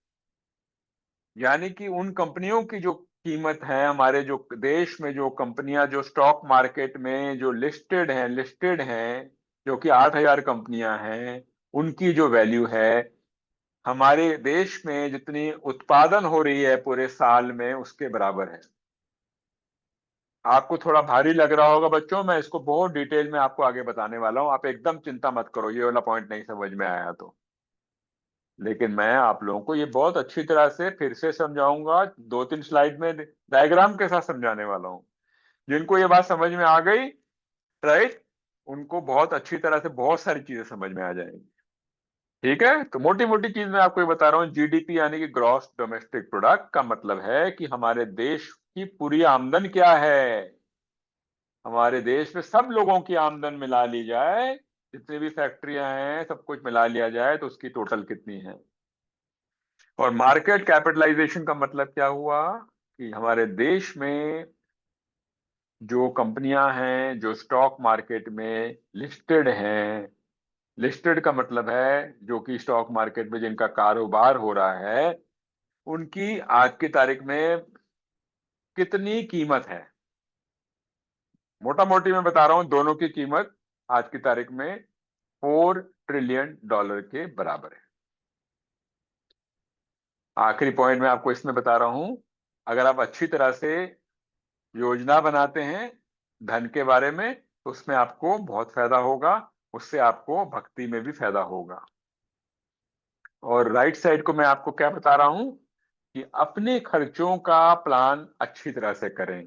यानी कि उन कंपनियों की जो कीमत है, हमारे जो देश में जो कंपनियां जो स्टॉक मार्केट में जो लिस्टेड हैं, जो कि 8,000 कंपनियां हैं, उनकी जो वैल्यू है हमारे देश में जितनी उत्पादन हो रही है पूरे साल में उसके बराबर है। आपको थोड़ा भारी लग रहा होगा बच्चों, मैं इसको बहुत डिटेल में आपको आगे बताने वाला हूं, आप एकदम चिंता मत करो ये वाला पॉइंट नहीं समझ में आया तो। लेकिन मैं आप लोगों को ये बहुत अच्छी तरह से फिर से समझाऊंगा, 2-3 स्लाइड में डायग्राम के साथ समझाने वाला हूं। जिनको ये बात समझ में आ गई, राइट, उनको बहुत अच्छी तरह से बहुत सारी चीजें समझ में आ जाएंगी। ठीक है, तो मोटी मोटी चीज मैं आपको ये बता रहा हूँ। जीडीपी यानी कि ग्रॉस डोमेस्टिक प्रोडक्ट का मतलब है कि हमारे देश की पूरी आमदन क्या है। हमारे देश में सब लोगों की आमदन मिला ली जाए, जितनी भी फैक्ट्रियां हैं सब कुछ मिला लिया जाए तो उसकी टोटल कितनी है। और मार्केट कैपिटलाइजेशन का मतलब क्या हुआ? कि हमारे देश में जो कंपनियां हैं जो स्टॉक मार्केट में लिस्टेड हैं, लिस्टेड का मतलब है जो कि स्टॉक मार्केट में जिनका कारोबार हो रहा है, उनकी आज की तारीख में कितनी कीमत है। मोटा मोटी मैं बता रहा हूं, दोनों की कीमत आज की तारीख में 4 ट्रिलियन डॉलर के बराबर है। आखिरी पॉइंट मैं आपको इसमें बता रहा हूं, अगर आप अच्छी तरह से योजना बनाते हैं धन के बारे में तो उसमें आपको बहुत फायदा होगा, उससे आपको भक्ति में भी फायदा होगा। और राइट साइड को मैं आपको क्या बता रहा हूं कि अपने खर्चों का प्लान अच्छी तरह से करें।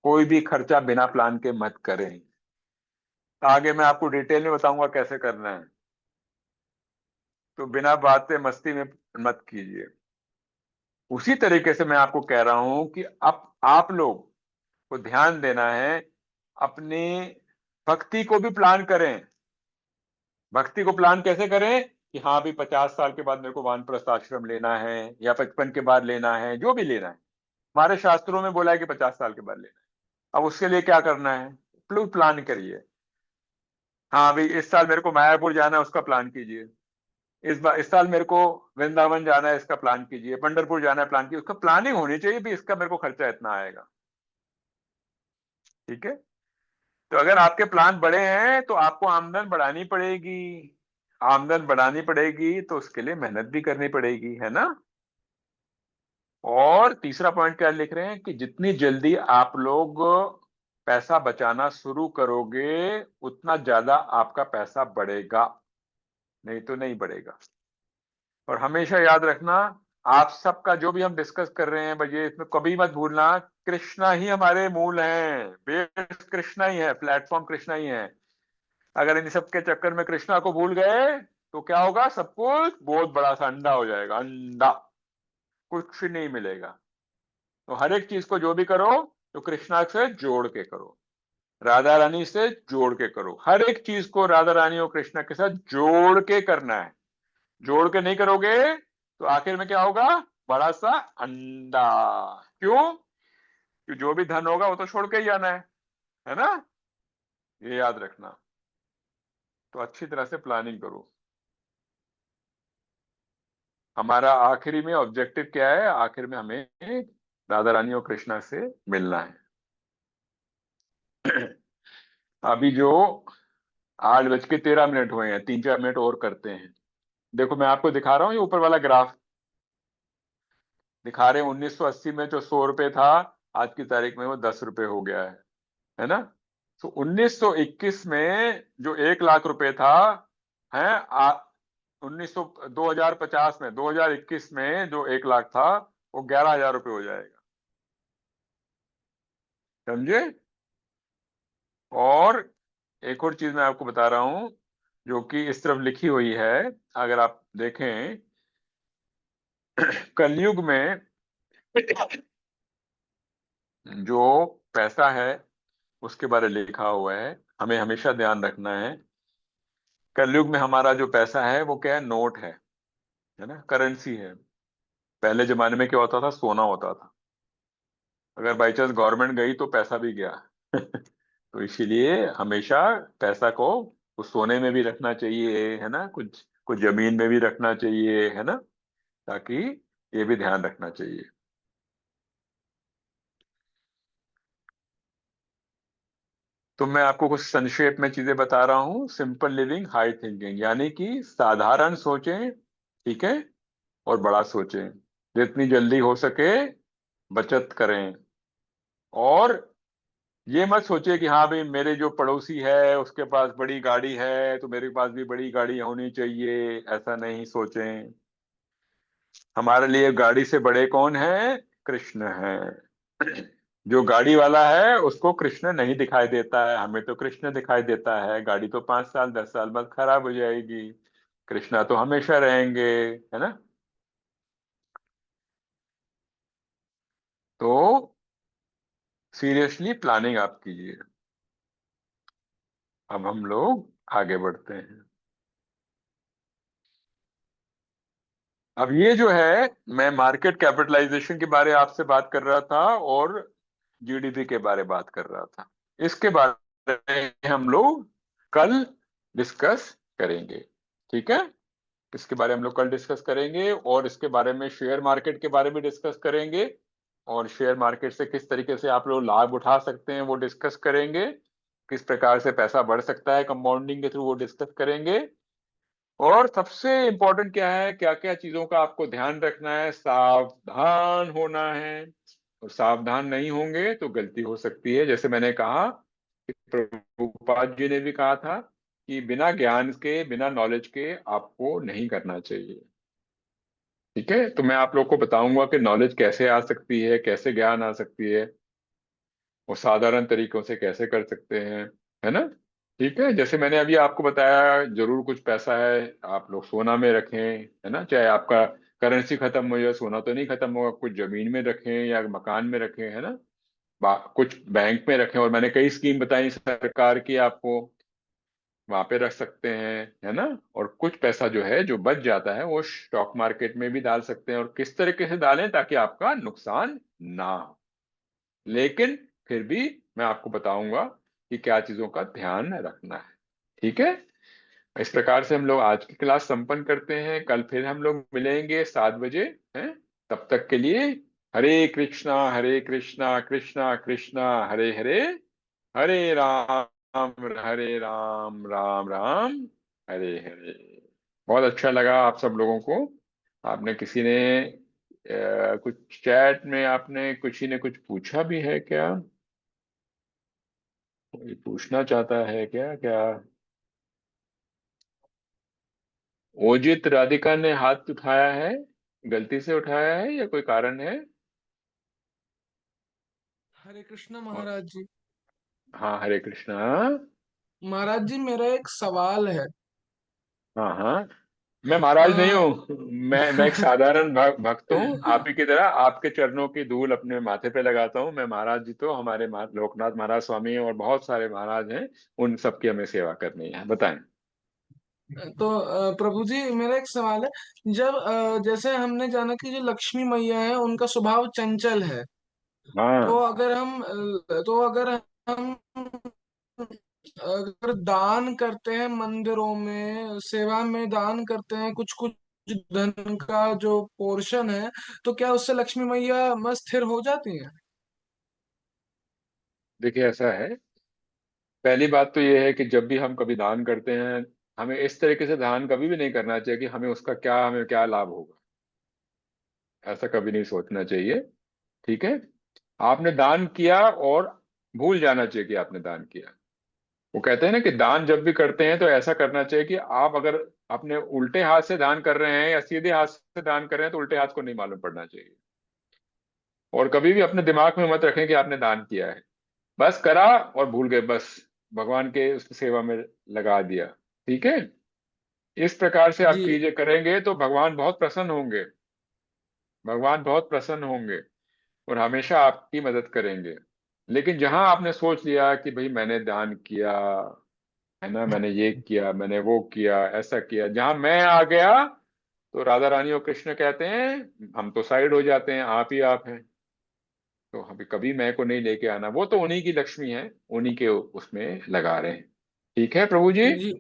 कोई भी खर्चा बिना प्लान के मत करें। आगे मैं आपको डिटेल में बताऊंगा कैसे करना है, तो बिना बातें मस्ती में मत कीजिए। उसी तरीके से मैं आपको कह रहा हूं कि अब आप लोग को ध्यान देना है, अपनी भक्ति को भी प्लान करें। भक्ति को प्लान कैसे करें? कि हाँ भी 50 साल के बाद मेरे को वानप्रस्थ आश्रम लेना है या 55 के बाद लेना है, जो भी लेना है। हमारे शास्त्रों में बोला है कि 50 साल के बाद लेना है। अब उसके लिए क्या करना है? प्लान करिए। हाँ भाई इस साल मेरे को मायापुर जाना है, उसका प्लान कीजिए। इस साल मेरे को वृंदावन जाना है, इसका प्लान कीजिए। पंढरपुर जाना है, प्लान कीजिए। उसका प्लानिंग होनी चाहिए भी, इसका मेरे को खर्चा इतना आएगा। ठीक है, तो अगर आपके प्लान बड़े हैं तो आपको आमदन बढ़ानी पड़ेगी। आमदन बढ़ानी पड़ेगी तो उसके लिए मेहनत भी करनी पड़ेगी, है ना? और तीसरा पॉइंट क्या लिख रहे हैं कि जितनी जल्दी आप लोग पैसा बचाना शुरू करोगे उतना ज्यादा आपका पैसा बढ़ेगा, नहीं तो नहीं बढ़ेगा। और हमेशा याद रखना, आप सबका जो भी हम डिस्कस कर रहे हैं भैया, इसमें कभी मत भूलना कृष्णा ही हमारे मूल हैं, बेस कृष्णा ही है, प्लेटफॉर्म कृष्णा ही है। अगर इन सब के चक्कर में कृष्णा को भूल गए तो क्या होगा? सब कुछ बहुत बड़ा सा अंडा हो जाएगा, अंडा, कुछ नहीं मिलेगा। तो हर एक चीज को जो भी करो तो कृष्णा से जोड़ के करो, राधा रानी से जोड़ के करो। हर एक चीज को राधा रानी और कृष्णा के साथ जोड़ के करना है। जोड़ के नहीं करोगे तो आखिर में क्या होगा? बड़ा सा अंडा। क्यों? कि जो भी धन होगा वो तो छोड़ के ही आना है ना? ये याद रखना। तो अच्छी तरह से प्लानिंग करो। हमारा आखिरी में ऑब्जेक्टिव क्या है? आखिर में हमें राधा रानी और कृष्णा से मिलना है। अभी जो 8:13 हुए हैं, 3-4 मिनट और करते हैं। देखो मैं आपको दिखा रहा हूँ, ये ऊपर वाला ग्राफ दिखा रहे हैं। 1980 में जो 100 रुपए था, आज की तारीख में वो 10 रुपए हो गया है ना? तो 1921 में जो 1 लाख रुपए था, है 2050 में, 2021 में जो 1 लाख था वो 11,000 रुपये हो जाएगा। समझे? और एक और चीज मैं आपको बता रहा हूं जो कि इस तरफ लिखी हुई है। अगर आप देखें, कलयुग में जो पैसा है उसके बारे में लिखा हुआ है। हमें हमेशा ध्यान रखना है, कलयुग में हमारा जो पैसा है वो क्या है? नोट है ना, करेंसी है। पहले जमाने में क्या होता था? सोना होता था। अगर बाई चांस गवर्नमेंट गई तो पैसा भी गया। तो इसीलिए हमेशा पैसा को कुछ सोने में भी रखना चाहिए, है ना, कुछ कुछ जमीन में भी रखना चाहिए, है ना, ताकि ये भी ध्यान रखना चाहिए। तो मैं आपको कुछ संक्षेप में चीजें बता रहा हूँ। सिंपल लिविंग, हाई थिंकिंग, यानी कि साधारण सोचें, ठीक है, और बड़ा सोचें। जितनी जल्दी हो सके बचत करें। और ये मत सोचिए कि हाँ भाई मेरे जो पड़ोसी है उसके पास बड़ी गाड़ी है तो मेरे पास भी बड़ी गाड़ी होनी चाहिए, ऐसा नहीं सोचें। हमारे लिए गाड़ी से बड़े कौन है? कृष्ण है। जो गाड़ी वाला है उसको कृष्ण नहीं दिखाई देता है, हमें तो कृष्ण दिखाई देता है। गाड़ी तो 5 साल 10 साल बाद खराब हो जाएगी, कृष्णा तो हमेशा रहेंगे, है ना? तो सीरियसली प्लानिंग आप कीजिए। अब हम लोग आगे बढ़ते हैं। अब ये जो है, मैं मार्केट कैपिटलाइजेशन के बारे आपसे बात कर रहा था और जीडीपी के बारे बात कर रहा था। इसके बारे में हम लोग कल डिस्कस करेंगे, ठीक है? इसके बारे में हम लोग कल डिस्कस करेंगे और इसके बारे में शेयर मार्केट के बारे में डिस्कस करेंगे। और शेयर मार्केट से किस तरीके से आप लोग लाभ उठा सकते हैं वो डिस्कस करेंगे। किस प्रकार से पैसा बढ़ सकता है कंपाउंडिंग के थ्रू, वो डिस्कस करेंगे। और सबसे इंपॉर्टेंट क्या है, क्या क्या चीजों का आपको ध्यान रखना है? सावधान होना है। और सावधान नहीं होंगे तो गलती हो सकती है। जैसे मैंने कहा कि प्रभुपाद जी ने भी कहा था कि बिना ज्ञान के, बिना नॉलेज के आपको नहीं करना चाहिए। ठीक है? तो मैं आप लोग को बताऊंगा कि नॉलेज कैसे आ सकती है, कैसे ज्ञान आ सकती है, और साधारण तरीकों से कैसे कर सकते हैं, है ना? ठीक है, जैसे मैंने अभी आपको बताया, जरूर कुछ पैसा है आप लोग सोना में रखें, है ना, चाहे आपका करेंसी खत्म हो जाए, सोना तो नहीं खत्म होगा। कुछ जमीन में रखें या मकान में रखें, है ना, कुछ बैंक में रखें। और मैंने कई स्कीम बताई सरकार की आपको, वहां पे रख सकते हैं, है ना। और कुछ पैसा जो है जो बच जाता है वो स्टॉक मार्केट में भी डाल सकते हैं। और किस तरीके से डालें ताकि आपका नुकसान ना हो, लेकिन फिर भी मैं आपको बताऊंगा कि क्या चीजों का ध्यान रखना है। ठीक है? इस प्रकार से हम लोग आज की क्लास संपन्न करते हैं। कल फिर हम लोग मिलेंगे 7 बजे, हैं? तब तक के लिए हरे कृष्णा, हरे कृष्णा, कृष्णा कृष्णा हरे हरे, हरे राम, हरे राम, राम राम, हरे हरे। बहुत अच्छा लगा आप सब लोगों को। आपने किसी ने कुछ चैट में आपने किसी ने कुछ पूछा भी है क्या? कोई पूछना चाहता है क्या क्या? ओजित राधिका ने हाथ उठाया है, गलती से उठाया है या कोई कारण है? हरे कृष्ण और महाराज जी। हाँ, हरे कृष्णा। महाराज जी, मेरा एक सवाल है। हाँ हाँ, मैं महाराज नहीं अ, हूँ। मैं एक साधारण भक्त हूँ, आप ही की तरह आपके चरणों की धूल अपने माथे पे लगाता हूँ। मैं महाराज जी तो हमारे लोकनाथ महाराज स्वामी हैं और बहुत सारे महाराज हैं, उन सबकी हमें सेवा करनी है। बताएं। तो प्रभु जी, मेरा एक सवाल है। जब जैसे हमने जाना कि जो लक्ष्मी मैया है उनका स्वभाव चंचल है, तो हाँ, अगर हम अगर दान करते हैं मंदिरों में, सेवा में दान करते हैं कुछ कुछ धन का जो पोर्शन है, तो क्या उससे लक्ष्मी मैया मस्त स्थिर हो जाती हैं? देखिए ऐसा है, पहली बात तो ये है कि जब भी हम कभी दान करते हैं, हमें इस तरीके से दान कभी भी नहीं करना चाहिए कि हमें क्या लाभ होगा। ऐसा कभी नहीं सोचना चाहिए। ठीक है। आपने दान किया और भूल जाना चाहिए कि आपने दान किया। वो कहते हैं ना कि दान जब भी करते हैं तो ऐसा करना चाहिए कि आप अगर अपने उल्टे हाथ से दान कर रहे हैं या सीधे हाथ से दान कर रहे हैं तो उल्टे हाथ को नहीं मालूम पड़ना चाहिए। और कभी भी अपने दिमाग में मत रखें कि आपने दान किया है, बस करा और भूल गए, बस भगवान के उस सेवा में लगा दिया। ठीक है। इस प्रकार से आप जी चीजें करेंगे तो भगवान बहुत प्रसन्न होंगे। भगवान बहुत प्रसन्न होंगे और हमेशा आपकी मदद करेंगे। लेकिन जहां आपने सोच लिया कि भाई मैंने दान किया है ना, मैंने ये किया, मैंने वो किया, ऐसा किया, जहां मैं आ गया तो राधा रानी और कृष्ण कहते हैं हम तो साइड हो जाते हैं, आप ही आप हैं। तो अभी कभी मैं को नहीं लेके आना, वो तो उन्हीं की लक्ष्मी है, उन्हीं के उसमें लगा रहे हैं। ठीक है प्रभु जी। जी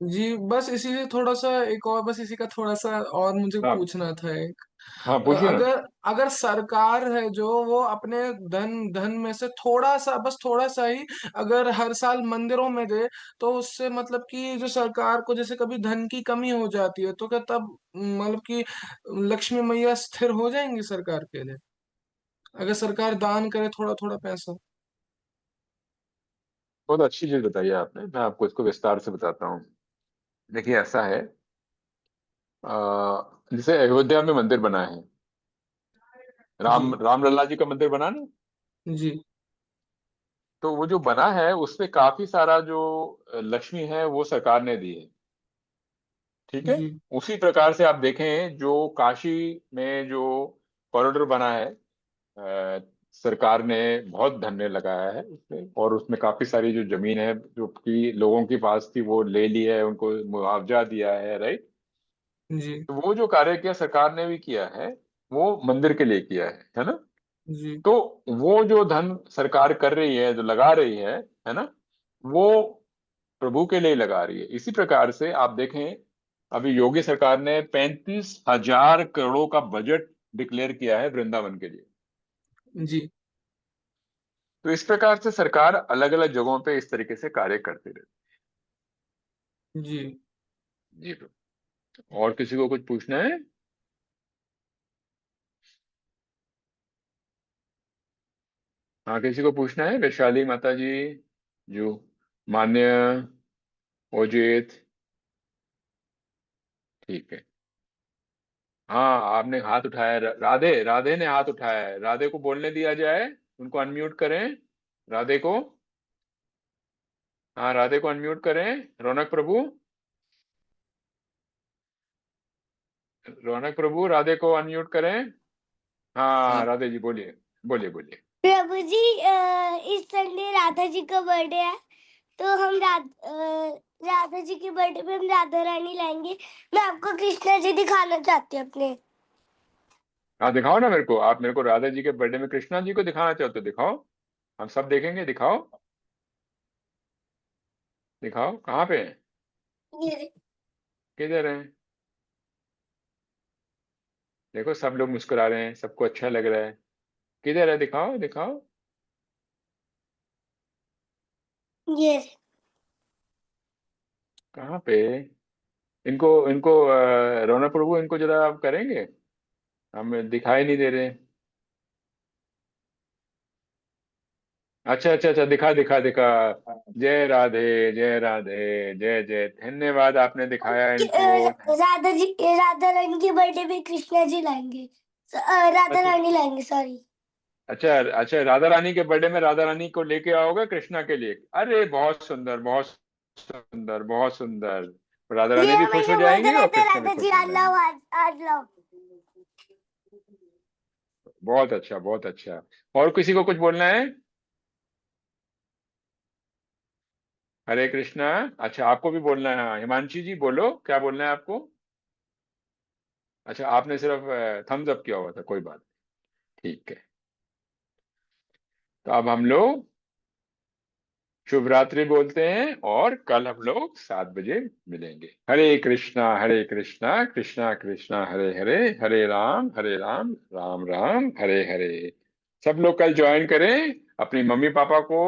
जी, बस इसी से थोड़ा सा एक और, बस इसी का थोड़ा सा और मुझे हाँ पूछना था एक। हाँ, पूछिए ना। अगर अगर सरकार है जो वो अपने धन धन में से थोड़ा सा, बस थोड़ा सा ही अगर हर साल मंदिरों में दे, तो उससे मतलब कि जो सरकार को जैसे कभी धन की कमी हो जाती है, तो क्या तब मतलब कि लक्ष्मी मैया स्थिर हो जाएंगी सरकार के लिए, अगर सरकार दान करे थोड़ा थोड़ा पैसा? बहुत अच्छी चीज बताई है आपने, मैं आपको इसको विस्तार से बताता हूँ। देखिए ऐसा है, जैसे अयोध्या में मंदिर बना है, जी राम लल्ला जी का मंदिर बना ना। जी तो वो जो बना है उसमें काफी सारा जो लक्ष्मी है वो सरकार ने दी है। ठीक है। जी उसी प्रकार से आप देखें जो काशी में जो कॉरिडोर बना है, सरकार ने बहुत धन ने लगाया है उसमें, और उसमें काफी सारी जो जमीन है जो कि लोगों के पास थी वो ले ली है, उनको मुआवजा दिया है, राइट। जी तो वो जो कार्य किया सरकार ने भी किया है, वो मंदिर के लिए किया है ना। जी तो वो जो धन सरकार कर रही है, जो लगा रही है ना, वो प्रभु के लिए लगा रही है। इसी प्रकार से आप देखें, अभी योगी सरकार ने 35,000 करोड़ों का बजट डिक्लेयर किया है वृंदावन के लिए। जी तो इस प्रकार से सरकार अलग अलग जगहों पे इस तरीके से कार्य करती रहती जी है। जी प्रभु। और किसी को कुछ पूछना है? हाँ, किसी को पूछना है? वैशाली माता जी, जो मान्य, ओजित। ठीक है। हाँ, आपने हाथ उठाया है, राधे राधे ने हाथ उठाया है, राधे को बोलने दिया जाए, उनको अनम्यूट करें। राधे को, हाँ राधे को अनम्यूट करें। रौनक प्रभु, रौनक प्रभु राधे को अनम्यूट करें। हाँ राधे जी बोलिए, बोलिए बोलिए। प्रभु जी, इस संडे राधा जी का बर्थडे है, तो हम राधा जी के बर्थडे पे हम राधा रानी लाएंगे। मैं आपको कृष्णा जी दिखाना चाहती हूँ अपने। हाँ दिखाओ ना मेरे को, आप मेरे को राधा जी के बर्थडे में कृष्णा जी को दिखाना चाहते हो, दिखाओ, हम सब देखेंगे, दिखाओ। दिखाओ कहाँ पे है, ये किधर है? देखो सब लोग मुस्कुरा रहे हैं, सबको अच्छा लग रहा है। किधर है, दिखाओ दिखाओ। ये कहाँ पे? इनको इनको रौनक प्रभु, इनको जरा आप करेंगे, हमें दिखाई नहीं दे रहे। अच्छा अच्छा अच्छा, दिखा दिखा दिखा। जय राधे, जय राधे, जय जय, धन्यवाद आपने दिखाया इनको। राधा जी, राधा रानी के बर्थडे पे कृष्णा जी लाएंगे। राधा अच्छा रानी लाएंगे, सॉरी। अच्छा अच्छा, राधा रानी के बर्थडे में राधा रानी को लेके आओगे कृष्णा के लिए? अरे बहुत सुंदर, बहुत सुंदर, बहुत सुंदर। राधा रानी ये भी खुश हो मुझे बोलते जाएंगी और रहते कृष्ण भी राधा खुश जी हो आज लाओ, जाएंगे। आज लाओ। बहुत अच्छा, बहुत अच्छा। और किसी को कुछ बोलना है? हरे कृष्णा। अच्छा, आपको भी बोलना है? हाँ, हिमांशी जी बोलो, क्या बोलना है आपको? अच्छा, आपने सिर्फ थम्स अप किया हुआ था, कोई बात नहीं, ठीक है। तो अब हम लोग शुभ रात्रि बोलते हैं, और कल हम लोग 7 बजे मिलेंगे। हरे कृष्णा कृष्णा कृष्णा हरे हरे, हरे राम राम राम हरे हरे। सब लोग कल ज्वाइन करें, अपनी मम्मी पापा को,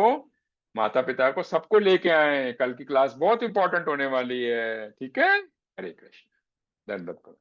माता पिता को, सबको लेके आए। कल की क्लास बहुत इंपॉर्टेंट होने वाली है, ठीक है? हरे कृष्ण। दंडवत करो।